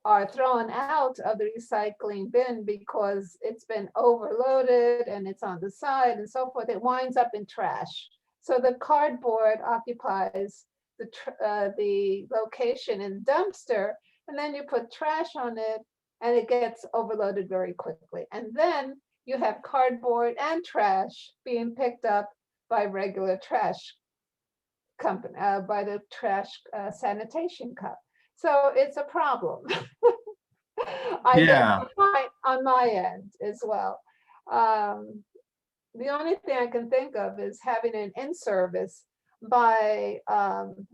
are thrown out of the recycling bin because it's been overloaded and it's on the side and so forth, it winds up in trash. So the cardboard occupies the location in the dumpster, and then you put trash on it and it gets overloaded very quickly. And then you have cardboard and trash being picked up by regular trash company, by the trash sanitation cup. So it's a problem. Yeah. On my end as well. The only thing I can think of is having an in-service by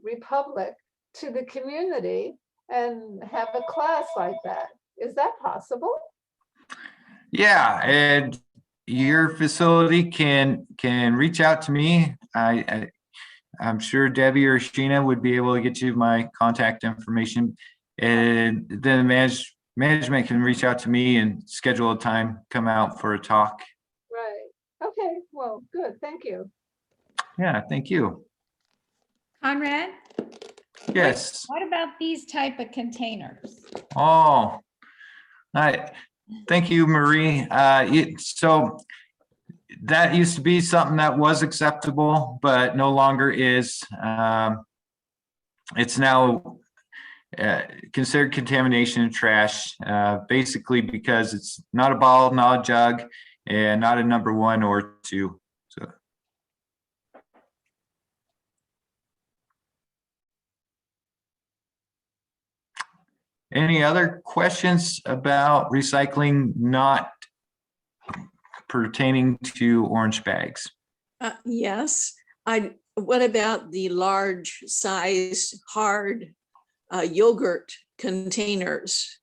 Republic to the community and have a class like that. Is that possible? Yeah, and your facility can reach out to me. I'm sure Debbie or Sheena would be able to get you my contact information, and then management can reach out to me and schedule a time, come out for a talk. Right. Okay. Well, good. Thank you. Yeah, thank you. Conrad, Yes. what about these type of containers? Oh, thank you, Marie. So that used to be something that was acceptable, but no longer is. It's now considered contamination and trash, basically because it's not a bottle, not a jug, and not a number 1 or 2. So. Any other questions about recycling not pertaining to orange bags? Yes. What about the large size hard yogurt containers?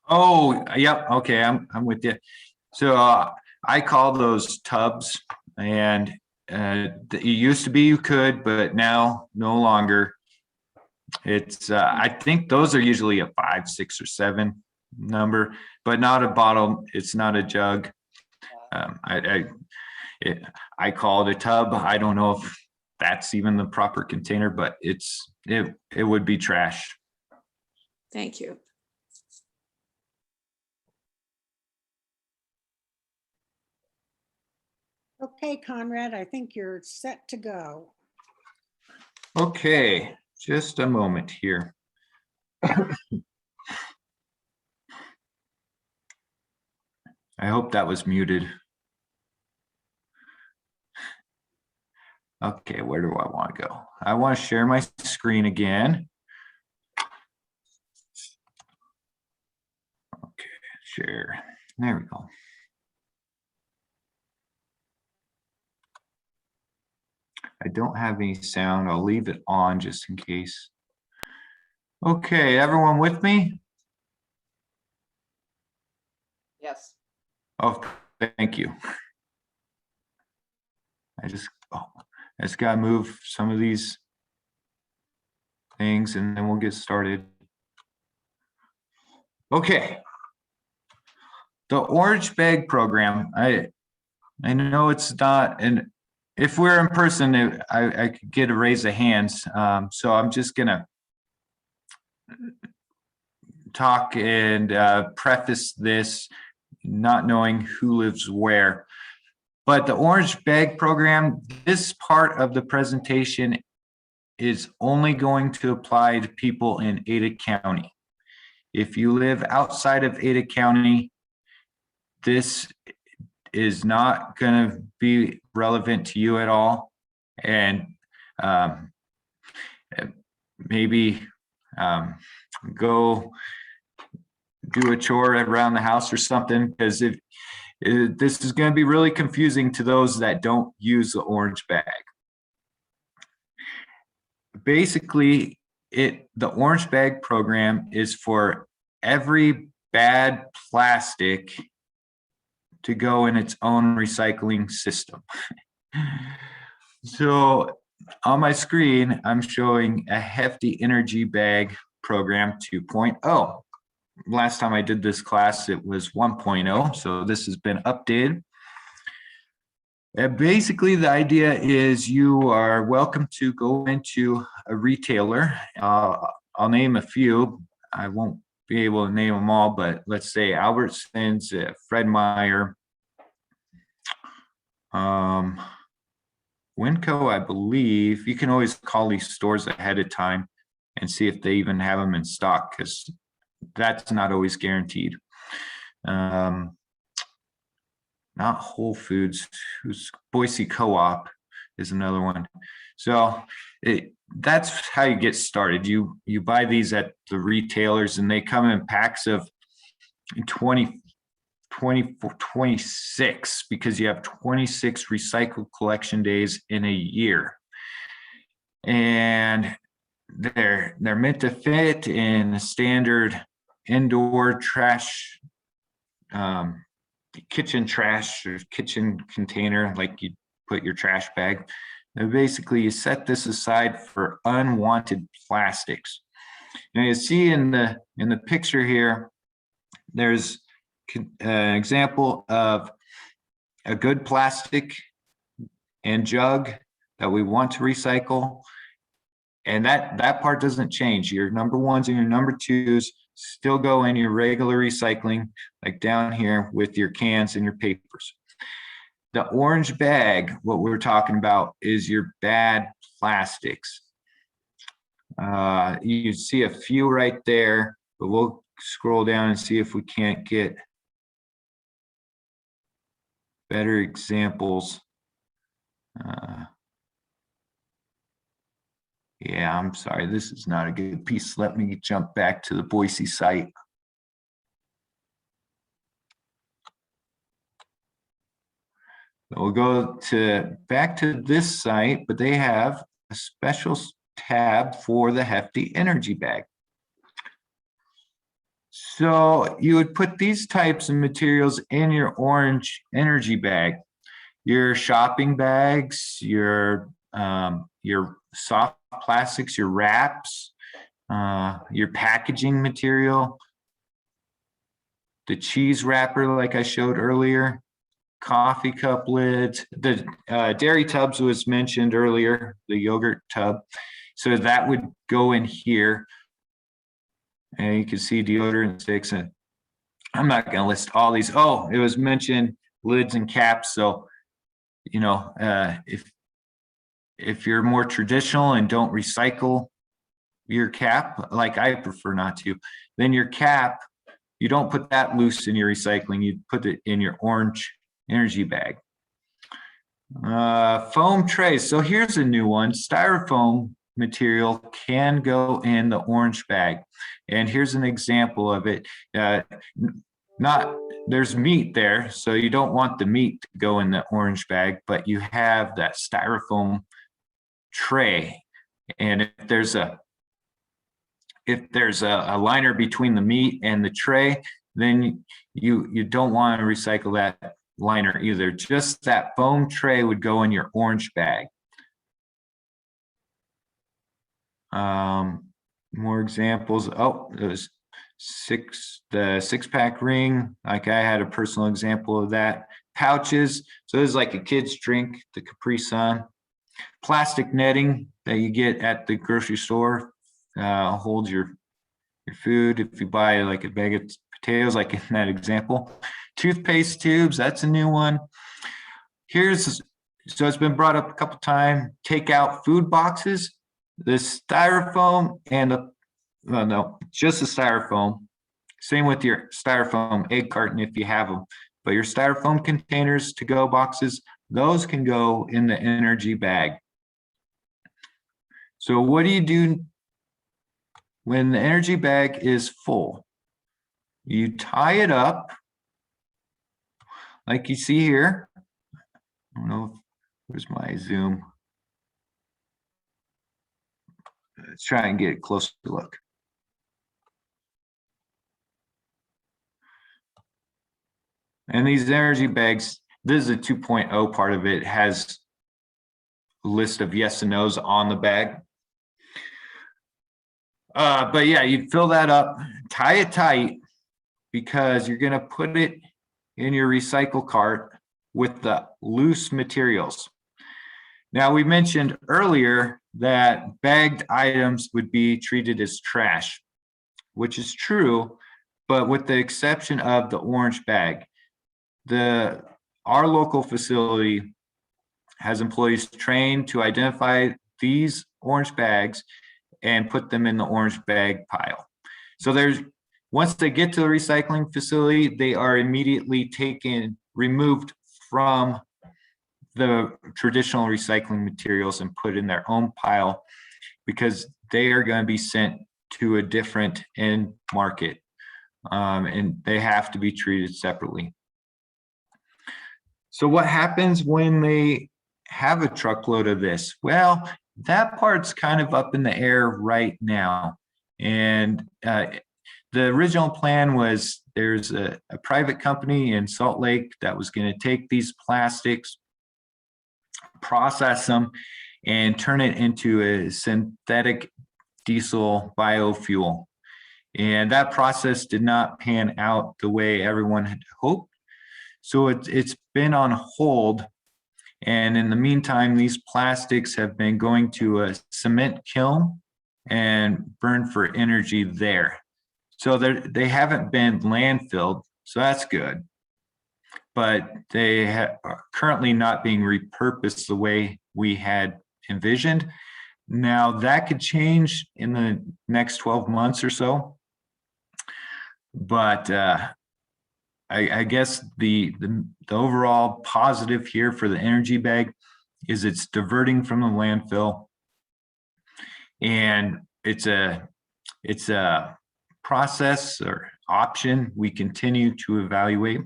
Oh, yep. Okay, I'm with you. So I call those tubs, and it used to be you could, but now no longer. It's I think those are usually a 5, 6, or 7 number, but not a bottle. It's not a jug. I call it a tub. I don't know if that's even the proper container, but it would be trash. Thank you. Okay, Conrad, I think you're set to go. Okay, just a moment here. I hope that was muted. Okay, where do I want to go? I want to share my screen again. Okay, share. There we go. I don't have any sound. I'll leave it on just in case. Okay, everyone with me? Yes. Oh, thank you. I just gotta move some of these things and then we'll get started. Okay. The orange bag program, I know it's not, and if we're in person, I could get a raise of hands. So I'm just gonna talk and preface this not knowing who lives where. But the orange bag program, this part of the presentation is only going to apply to people in Ada County. If you live outside of Ada County, this is not going to be relevant to you at all. And maybe go do a chore around the house or something, because this is going to be really confusing to those that don't use the orange bag. Basically, the orange bag program is for every bad plastic to go in its own recycling system. So on my screen, I'm showing a hefty energy bag program 2.0. Last time I did this class, it was 1.0, so this has been updated. And basically, the idea is you are welcome to go into a retailer. I'll name a few. I won't be able to name them all, but let's say Albertsons, Fred Meyer, Winco, I believe. You can always call these stores ahead of time and see if they even have them in stock, because that's not always guaranteed. Not Whole Foods, who's Boise Co-op is another one. So that's how you get started. You buy these at the retailers, and they come in packs of 20 26 because you have 26 recycled collection days in a year. And they're meant to fit in a standard indoor trash, kitchen trash or kitchen container, like you put your trash bag. And basically you set this aside for unwanted plastics. Now you see in the picture here, there's an example of a good plastic and jug that we want to recycle. And that part doesn't change. Your number ones and your number twos still go in your regular recycling, like down here with your cans and your papers. The orange bag, what we're talking about is your bad plastics. You see a few right there, but we'll scroll down and see if we can't get better examples. Yeah, I'm sorry, this is not a good piece. Let me jump back to the Boise site. We'll go back to this site, but they have a special tab for the hefty energy bag. So you would put these types of materials in your orange energy bag, your shopping bags, your soft plastics, your wraps, your packaging material, the cheese wrapper like I showed earlier, coffee cup lids, the dairy tubs was mentioned earlier, the yogurt tub. So that would go in here. And you can see deodorant sticks, and I'm not going to list all these. Oh, it was mentioned lids and caps. So, you know, if you're more traditional and don't recycle your cap, like I prefer not to, then your cap, you don't put that loose in your recycling. You put it in your orange energy bag. Foam trays. So here's a new one. Styrofoam material can go in the orange bag. And here's an example of it. There's meat there, so you don't want the meat to go in the orange bag, but you have that styrofoam tray. And if there's a liner between the meat and the tray, then you don't want to recycle that liner either. Just that foam tray would go in your orange bag. More examples. Oh, it was the six-pack ring. Like I had a personal example of that. Pouches. So this is like a kid's drink, the Capri Sun. Plastic netting that you get at the grocery store holds your food. If you buy like a bag of potatoes, like in that example. Toothpaste tubes, that's a new one. So it's been brought up a couple times. Take out food boxes. The styrofoam and just the styrofoam. Same with your styrofoam egg carton if you have them. But your styrofoam containers, to-go boxes, those can go in the energy bag. So what do you do when the energy bag is full? You tie it up like you see here. I don't know, where's my zoom? Let's try and get a closer look. And these energy bags, this is a 2.0 part of it, has a list of yes and no's on the bag. But yeah, you fill that up, tie it tight, because you're gonna put it in your recycle cart with the loose materials. Now, we mentioned earlier that bagged items would be treated as trash, which is true, but with the exception of the orange bag. Our local facility has employees trained to identify these orange bags and put them in the orange bag pile. So once they get to the recycling facility, they are immediately removed from the traditional recycling materials and put in their own pile, because they are going to be sent to a different end market, and they have to be treated separately. So what happens when they have a truckload of this? Well, that part's kind of up in the air right now. And the original plan was there's a private company in Salt Lake that was going to take these plastics, process them, and turn it into a synthetic diesel biofuel. And that process did not pan out the way everyone had hoped. So it's been on hold. And in the meantime, these plastics have been going to a cement kiln and burned for energy there. So they haven't been landfilled, so that's good. But they are currently not being repurposed the way we had envisioned. Now that could change in the next 12 months or so. But I guess the overall positive here for the energy bag is it's diverting from the landfill, and it's a process or option we continue to evaluate.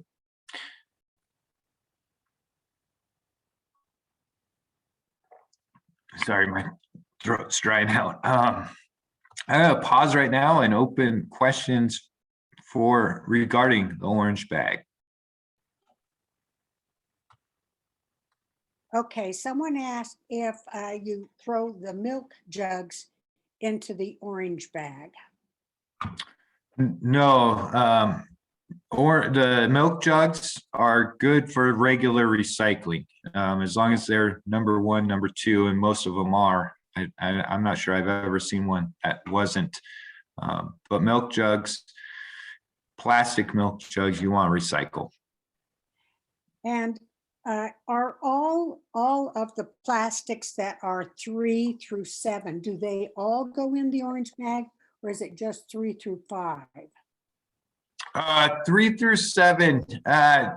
Sorry, my throat's drying out. I'm gonna pause right now and open questions regarding the orange bag. Okay, someone asked if you throw the milk jugs into the orange bag. No, or the milk jugs are good for regular recycling, as long as they're number 1, number 2, and most of them are. I'm not sure I've ever seen one that wasn't. But milk jugs, plastic milk jugs, you want to recycle. And are all of the plastics that are 3 through 7, do they all go in the orange bag, or is it just 3 through 5? 3 through 7,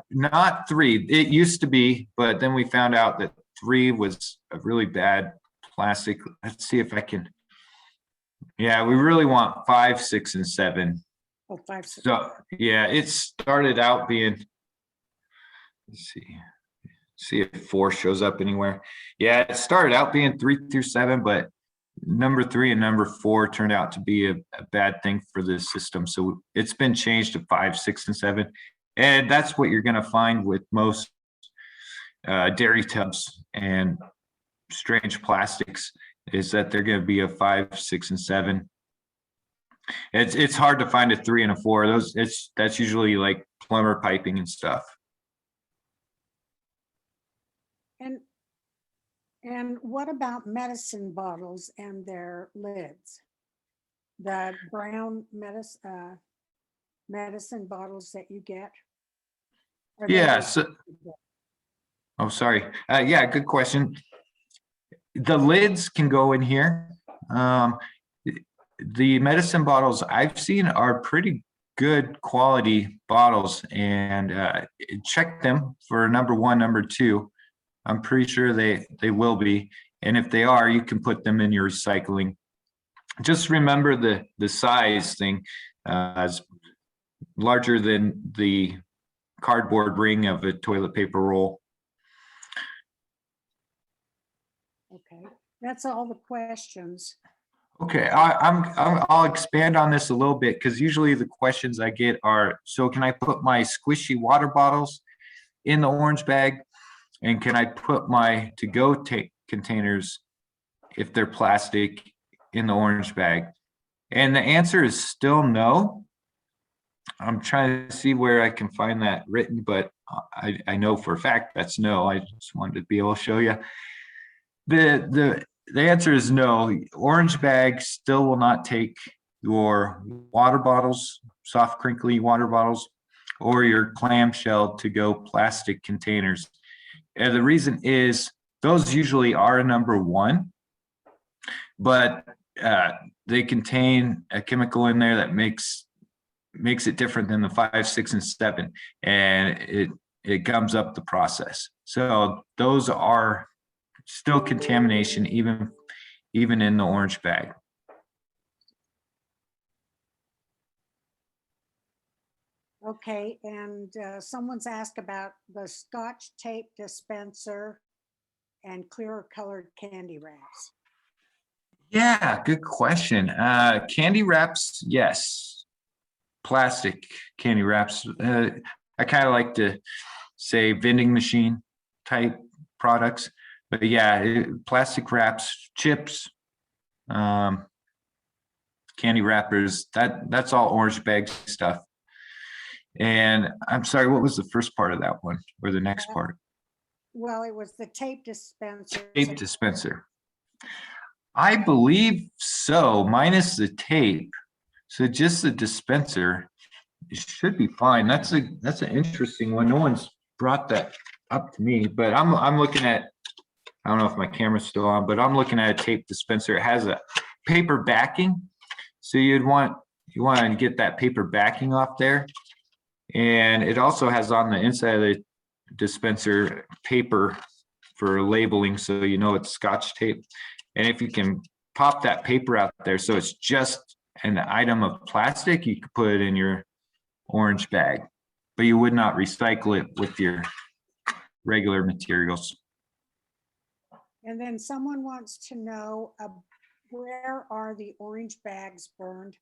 not 3. It used to be, but then we found out that 3 was a really bad plastic. Let's see if I can. Yeah, we really want 5, 6, and 7. Oh, 5, 6. So yeah, it started out being, let's see if 4 shows up anywhere. Yeah, it started out being 3 through 7, but number 3 and number 4 turned out to be a bad thing for the system. So it's been changed to 5, 6, and 7. And that's what you're gonna find with most dairy tubs and strange plastics, is that they're gonna be a 5, 6, and 7. It's hard to find a 3 and a 4. That's usually like plumber piping and stuff. And what about medicine bottles and their lids? The brown medicine bottles that you get? Are they Yeah. Oh, sorry. Yeah, good question. The lids can go in here. The medicine bottles I've seen are pretty good quality bottles, and check them for number 1, number 2. I'm pretty sure they will be. And if they are, you can put them in your recycling. Just remember the size thing is larger than the cardboard ring of a toilet paper roll. Okay, that's all the questions. Okay, I'll expand on this a little bit, because usually the questions I get are, so can I put my squishy water bottles in the orange bag? And can I put my to-go containers, if they're plastic, in the orange bag? And the answer is still no. I'm trying to see where I can find that written, but I know for a fact that's no. I just wanted to be able to show you. The answer is no. Orange bag still will not take your water bottles, soft crinkly water bottles, or your clamshell to-go plastic containers. And the reason is those usually are a number 1, but they contain a chemical in there that makes it different than the 5, 6, and 7, and it gums up the process. So those are still contamination, even in the orange bag. Okay, and someone's asked about the Scotch tape dispenser and clearer colored candy wraps. Yeah, good question. Candy wraps, yes. Plastic candy wraps. I kind of like to say vending machine type products, but yeah, plastic wraps, chips, candy wrappers, that's all orange bag stuff. And I'm sorry, what was the first part of that one or the next part? Well, it was the tape dispenser. Tape dispenser. I believe so, minus the tape. So just the dispenser, it should be fine. That's an interesting one. No one's brought that up to me, but I'm looking at, I don't know if my camera's still on, but I'm looking at a tape dispenser. It has a paper backing. So you want to get that paper backing off there. And it also has on the inside of the dispenser paper for labeling, so you know it's Scotch tape. And if you can pop that paper out there so it's just an item of plastic, you could put it in your orange bag, but you would not recycle it with your regular materials. And then someone wants to know where are the orange bags burned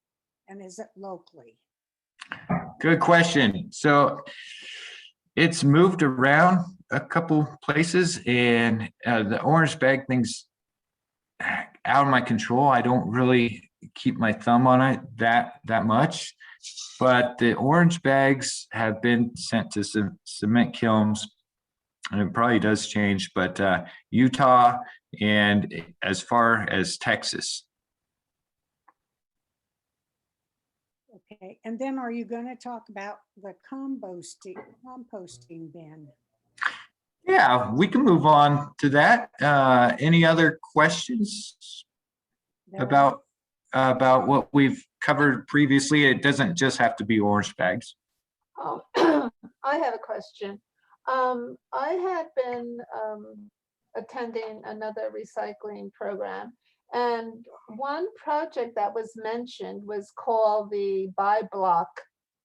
and is it locally? Good question. So it's moved around a couple places, and the orange bag thing's out of my control. I don't really keep my thumb on it that much, but the orange bags have been sent to some cement kilns, and it probably does change, but Utah and as far as Texas. Okay, and then are you going to talk about the composting bin? Yeah, we can move on to that. Any other questions about what we've covered previously? It doesn't just have to be orange bags. Oh, I have a question. I had been attending another recycling program, and one project that was mentioned was called the Buy Block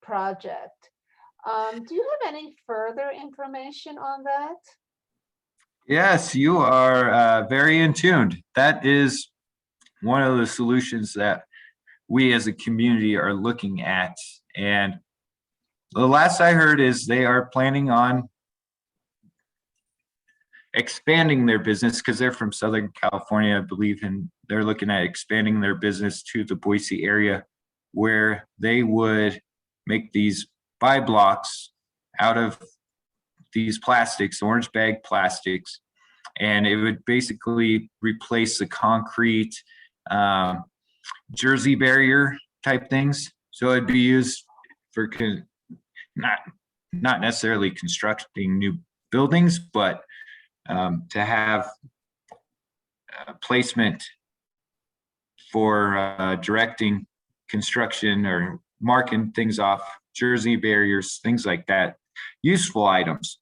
project. Do you have any further information on that? Yes, you are very in tune. That is one of the solutions that we as a community are looking at. And the last I heard is they are planning on expanding their business because they're from Southern California, I believe, and they're looking at expanding their business to the Boise area where they would make these buy blocks out of these plastics, orange bag plastics, and it would basically replace the concrete jersey barrier type things. So it'd be used for not necessarily constructing new buildings, but to have placement for directing construction or marking things off, jersey barriers, things like that, useful items.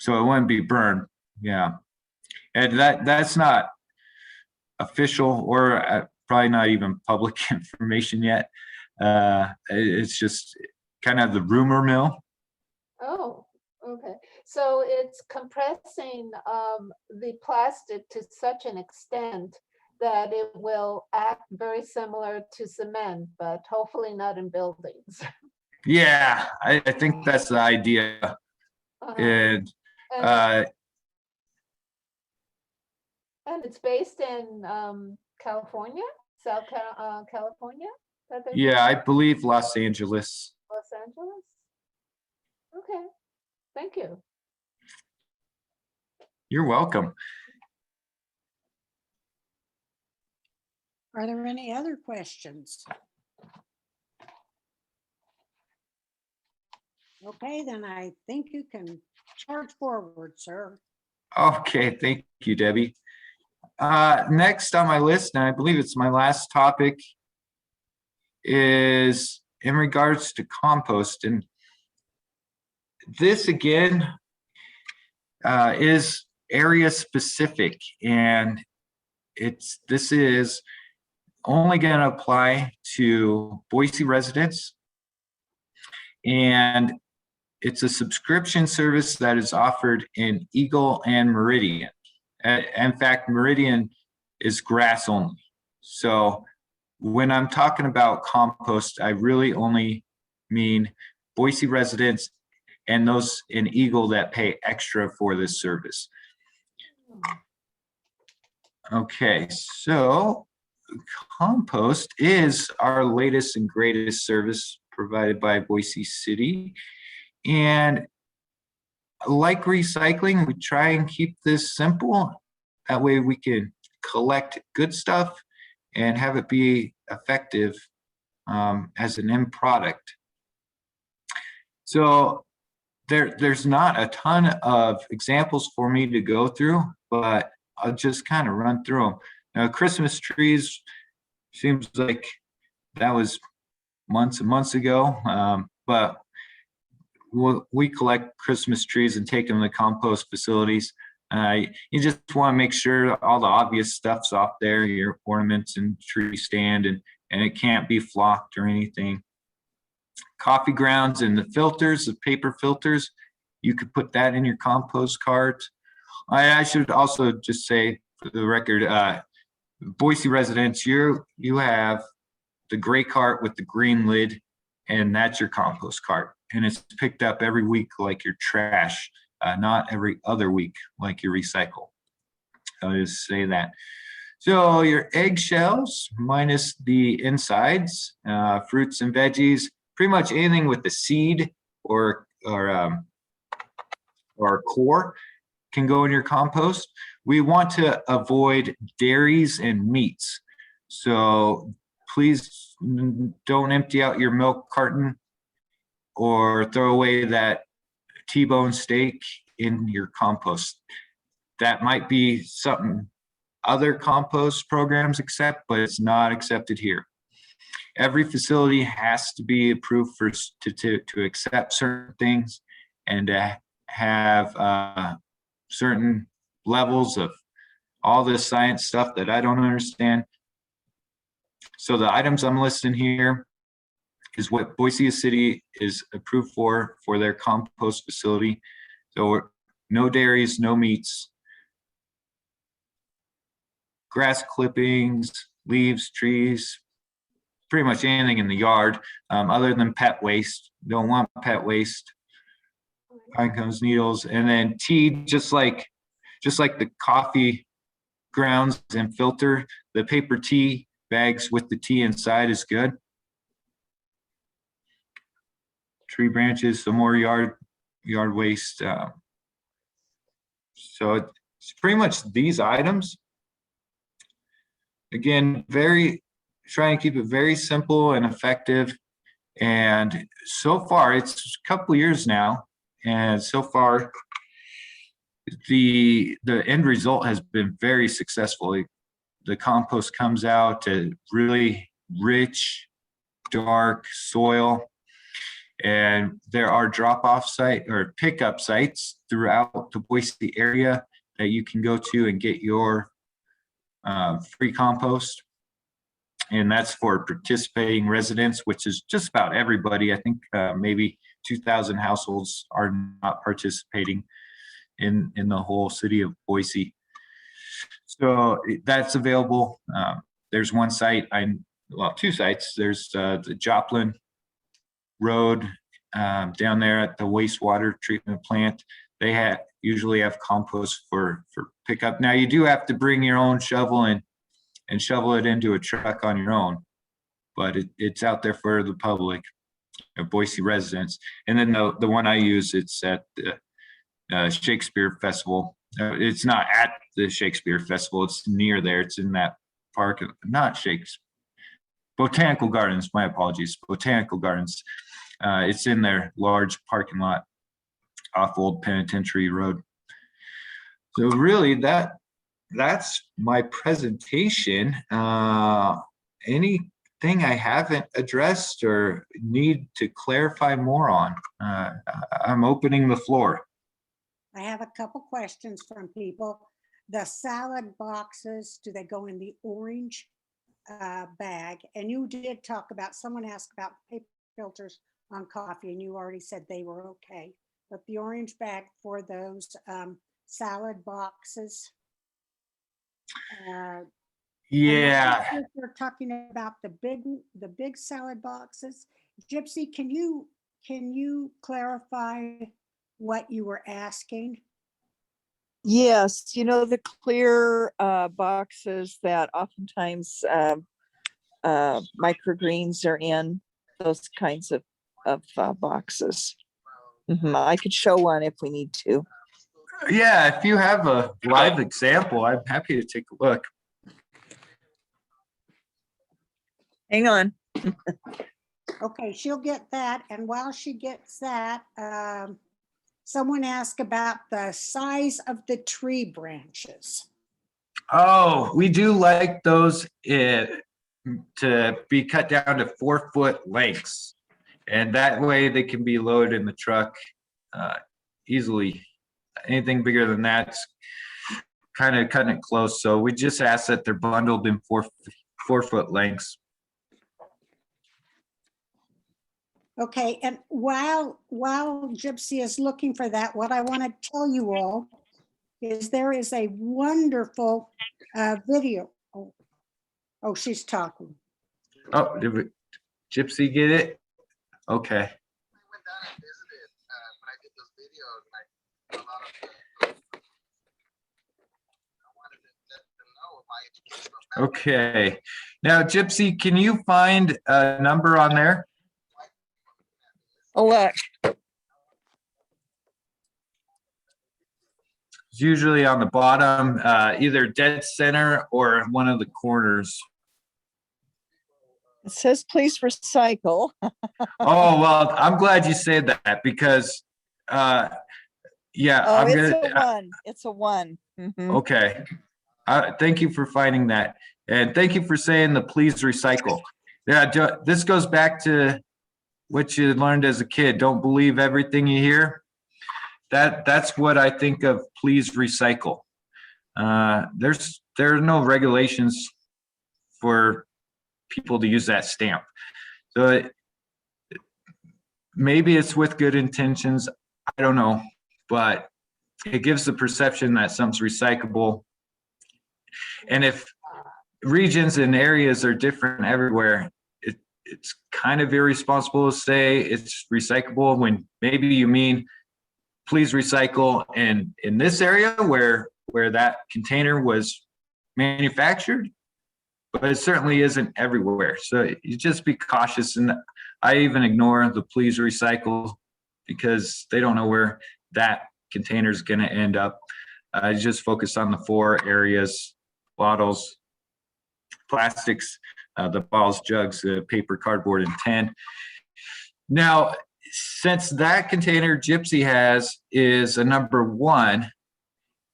So it wouldn't be burned. Yeah. And that's not official or probably not even public information yet. It's just kind of the rumor mill. Oh, okay. So it's compressing the plastic to such an extent that it will act very similar to cement, but hopefully not in buildings. Yeah, I think that's the idea. And and it's based in California, South California? Yeah, I believe Los Angeles. Los Angeles? Okay, thank you. You're welcome. Are there any other questions? Okay, then I think you can charge forward, sir. Okay, thank you, Debbie. Next on my list, and I believe it's my last topic, is in regards to compost. And this again is area specific, and this is only going to apply to Boise residents And it's a subscription service that is offered in Eagle and Meridian. In fact, Meridian is grass only. So when I'm talking about compost, I really only mean Boise residents and those in Eagle that pay extra for this service. Okay, so Compost is our latest and greatest service provided by Boise City. And like recycling, we try and keep this simple. That way we can collect good stuff and have it be effective as an end product. So there's not a ton of examples for me to go through, but I'll just kind of run through them. Now, Christmas trees seems like that was months and months ago, but we collect Christmas trees and take them to compost facilities. You just want to make sure all the obvious stuff's off there, your ornaments and tree stand, and it can't be flocked or anything. Coffee grounds and the filters, the paper filters, you could put that in your compost cart. I should also just say, for the record, Boise residents, you have the gray cart with the green lid, and that's your compost cart. And it's picked up every week like your trash, not every other week like your recycle. I'll just say that. So your eggshells minus the insides, fruits and veggies, pretty much anything with the seed or core can go in your compost. We want to avoid dairies and meats. So please don't empty out your milk carton or throw away that T-bone steak in your compost. That might be something other compost programs accept, but it's not accepted here. Every facility has to be approved to accept certain things and to have certain levels of all this science stuff that I don't understand. So the items I'm listing here is what Boise City is approved for their compost facility. So no dairies, no meats, grass clippings, leaves, trees, pretty much anything in the yard other than pet waste. Don't want pet waste. Pine cones, needles, and then tea, just like the coffee grounds and filter, the paper tea bags with the tea inside is good. Tree branches, some more yard waste. So it's pretty much these items. Again, try and keep it very simple and effective. And so far, it's a couple years now, and so far, the end result has been very successful. The compost comes out to really rich, dark soil, and there are drop-off site or pickup sites throughout the Boise area that you can go to and get your free compost. And that's for participating residents, which is just about everybody. I think maybe 2,000 households are not participating in the whole city of Boise. So that's available. There's one site, two sites. There's the Joplin Road down there at the wastewater treatment plant. They usually have compost for pickup. Now you do have to bring your own shovel and shovel it into a truck on your own, but it's out there for the public, Boise residents. And then the one I use, it's at the Shakespeare Festival. It's not at the Shakespeare Festival, it's near there. It's in that park, not Shakespeare, Botanical Gardens, my apologies, Botanical Gardens. It's in their large parking lot off Old Penitentiary Road. So really that's my presentation. Anything I haven't addressed or need to clarify more on? I'm opening the floor. I have a couple questions from people. The salad boxes, do they go in the orange bag? And you did talk about, someone asked about paper filters on coffee, and you already said they were okay. But the orange bag for those salad boxes. Yeah. We're talking about the big salad boxes. Gypsy, can you clarify what you were asking? Yes, you know, the clear boxes that oftentimes microgreens are in, those kinds of boxes. I could show one if we need to. Yeah, if you have a live example, I'm happy to take a look. Hang on. Okay, she'll get that. And while she gets that, someone asked about the size of the tree branches. Oh, we do like those to be cut down to 4-foot lengths. And that way they can be loaded in the truck easily. Anything bigger than that's kind of cutting it close. So we just ask that they're bundled in 4-foot lengths. Okay, and while Gypsy is looking for that, what I want to tell you all is there is a wonderful video. Oh, she's talking. Oh, did Gypsy get it? Okay. Okay. Now, Gypsy, can you find a number on there? Oh, look. It's usually on the bottom, either dead center or one of the corners. It says please recycle. Oh, well, I'm glad you said that because, yeah. Oh, I'm it's gonna, a one. It's a one. Okay. Thank you for finding that. And thank you for saying the please recycle. Yeah, this goes back to what you learned as a kid. Don't believe everything you hear. That's what I think of please recycle. There are no regulations for people to use that stamp. So maybe it's with good intentions. I don't know, but it gives the perception that something's recyclable. And if regions and areas are different everywhere, it's kind of irresponsible to say it's recyclable when maybe you mean please recycle in this area where that container was manufactured, but it certainly isn't everywhere. So you just be cautious. And I even ignore the please recycle because they don't know where that container is going to end up. I just focus on the 4 areas: bottles, plastics, the bottles, jugs, the paper, cardboard, and tin. Now, since that container Gypsy has is a number 1,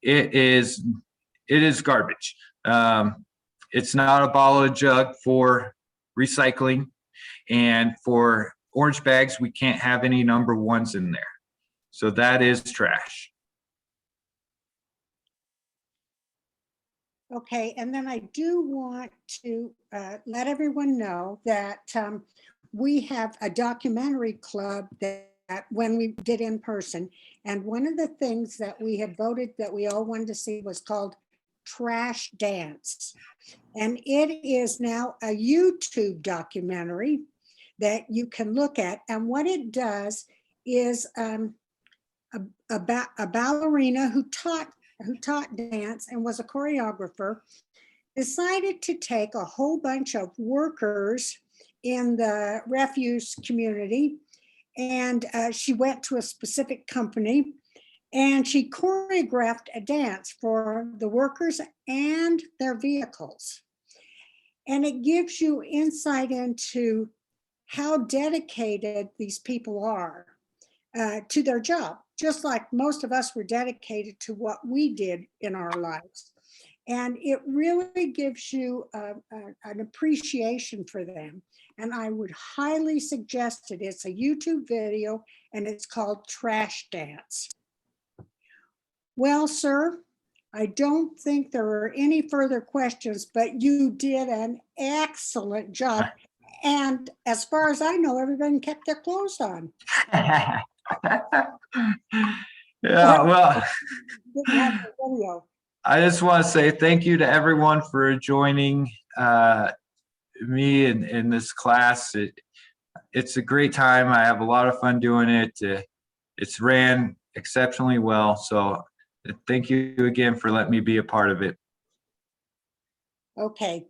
it is garbage. It's not a bottle or jug for recycling, and for orange bags, we can't have any number 1s in there. So that is trash. Okay, and then I do want to let everyone know that we have a documentary club that when we did in person, and one of the things that we had voted that we all wanted to see was called Trash Dance. And it is now a YouTube documentary that you can look at. And what it does is a ballerina who taught dance and was a choreographer decided to take a whole bunch of workers in the refuse community, and she went to a specific company and she choreographed a dance for the workers and their vehicles. And it gives you insight into how dedicated these people are to their job, just like most of us were dedicated to what we did in our lives. And it really gives you an appreciation for them. And I would highly suggest it. It's a YouTube video and it's called Trash Dance. Well, sir, I don't think there are any further questions, but you did an excellent job And as far as I know, everybody kept their clothes on. Yeah, well, Didn't have the video. I just want to say thank you to everyone for joining me in this class. It's a great time. I have a lot of fun doing it. It's ran exceptionally well. So thank you again for letting me be a part of it. Okay,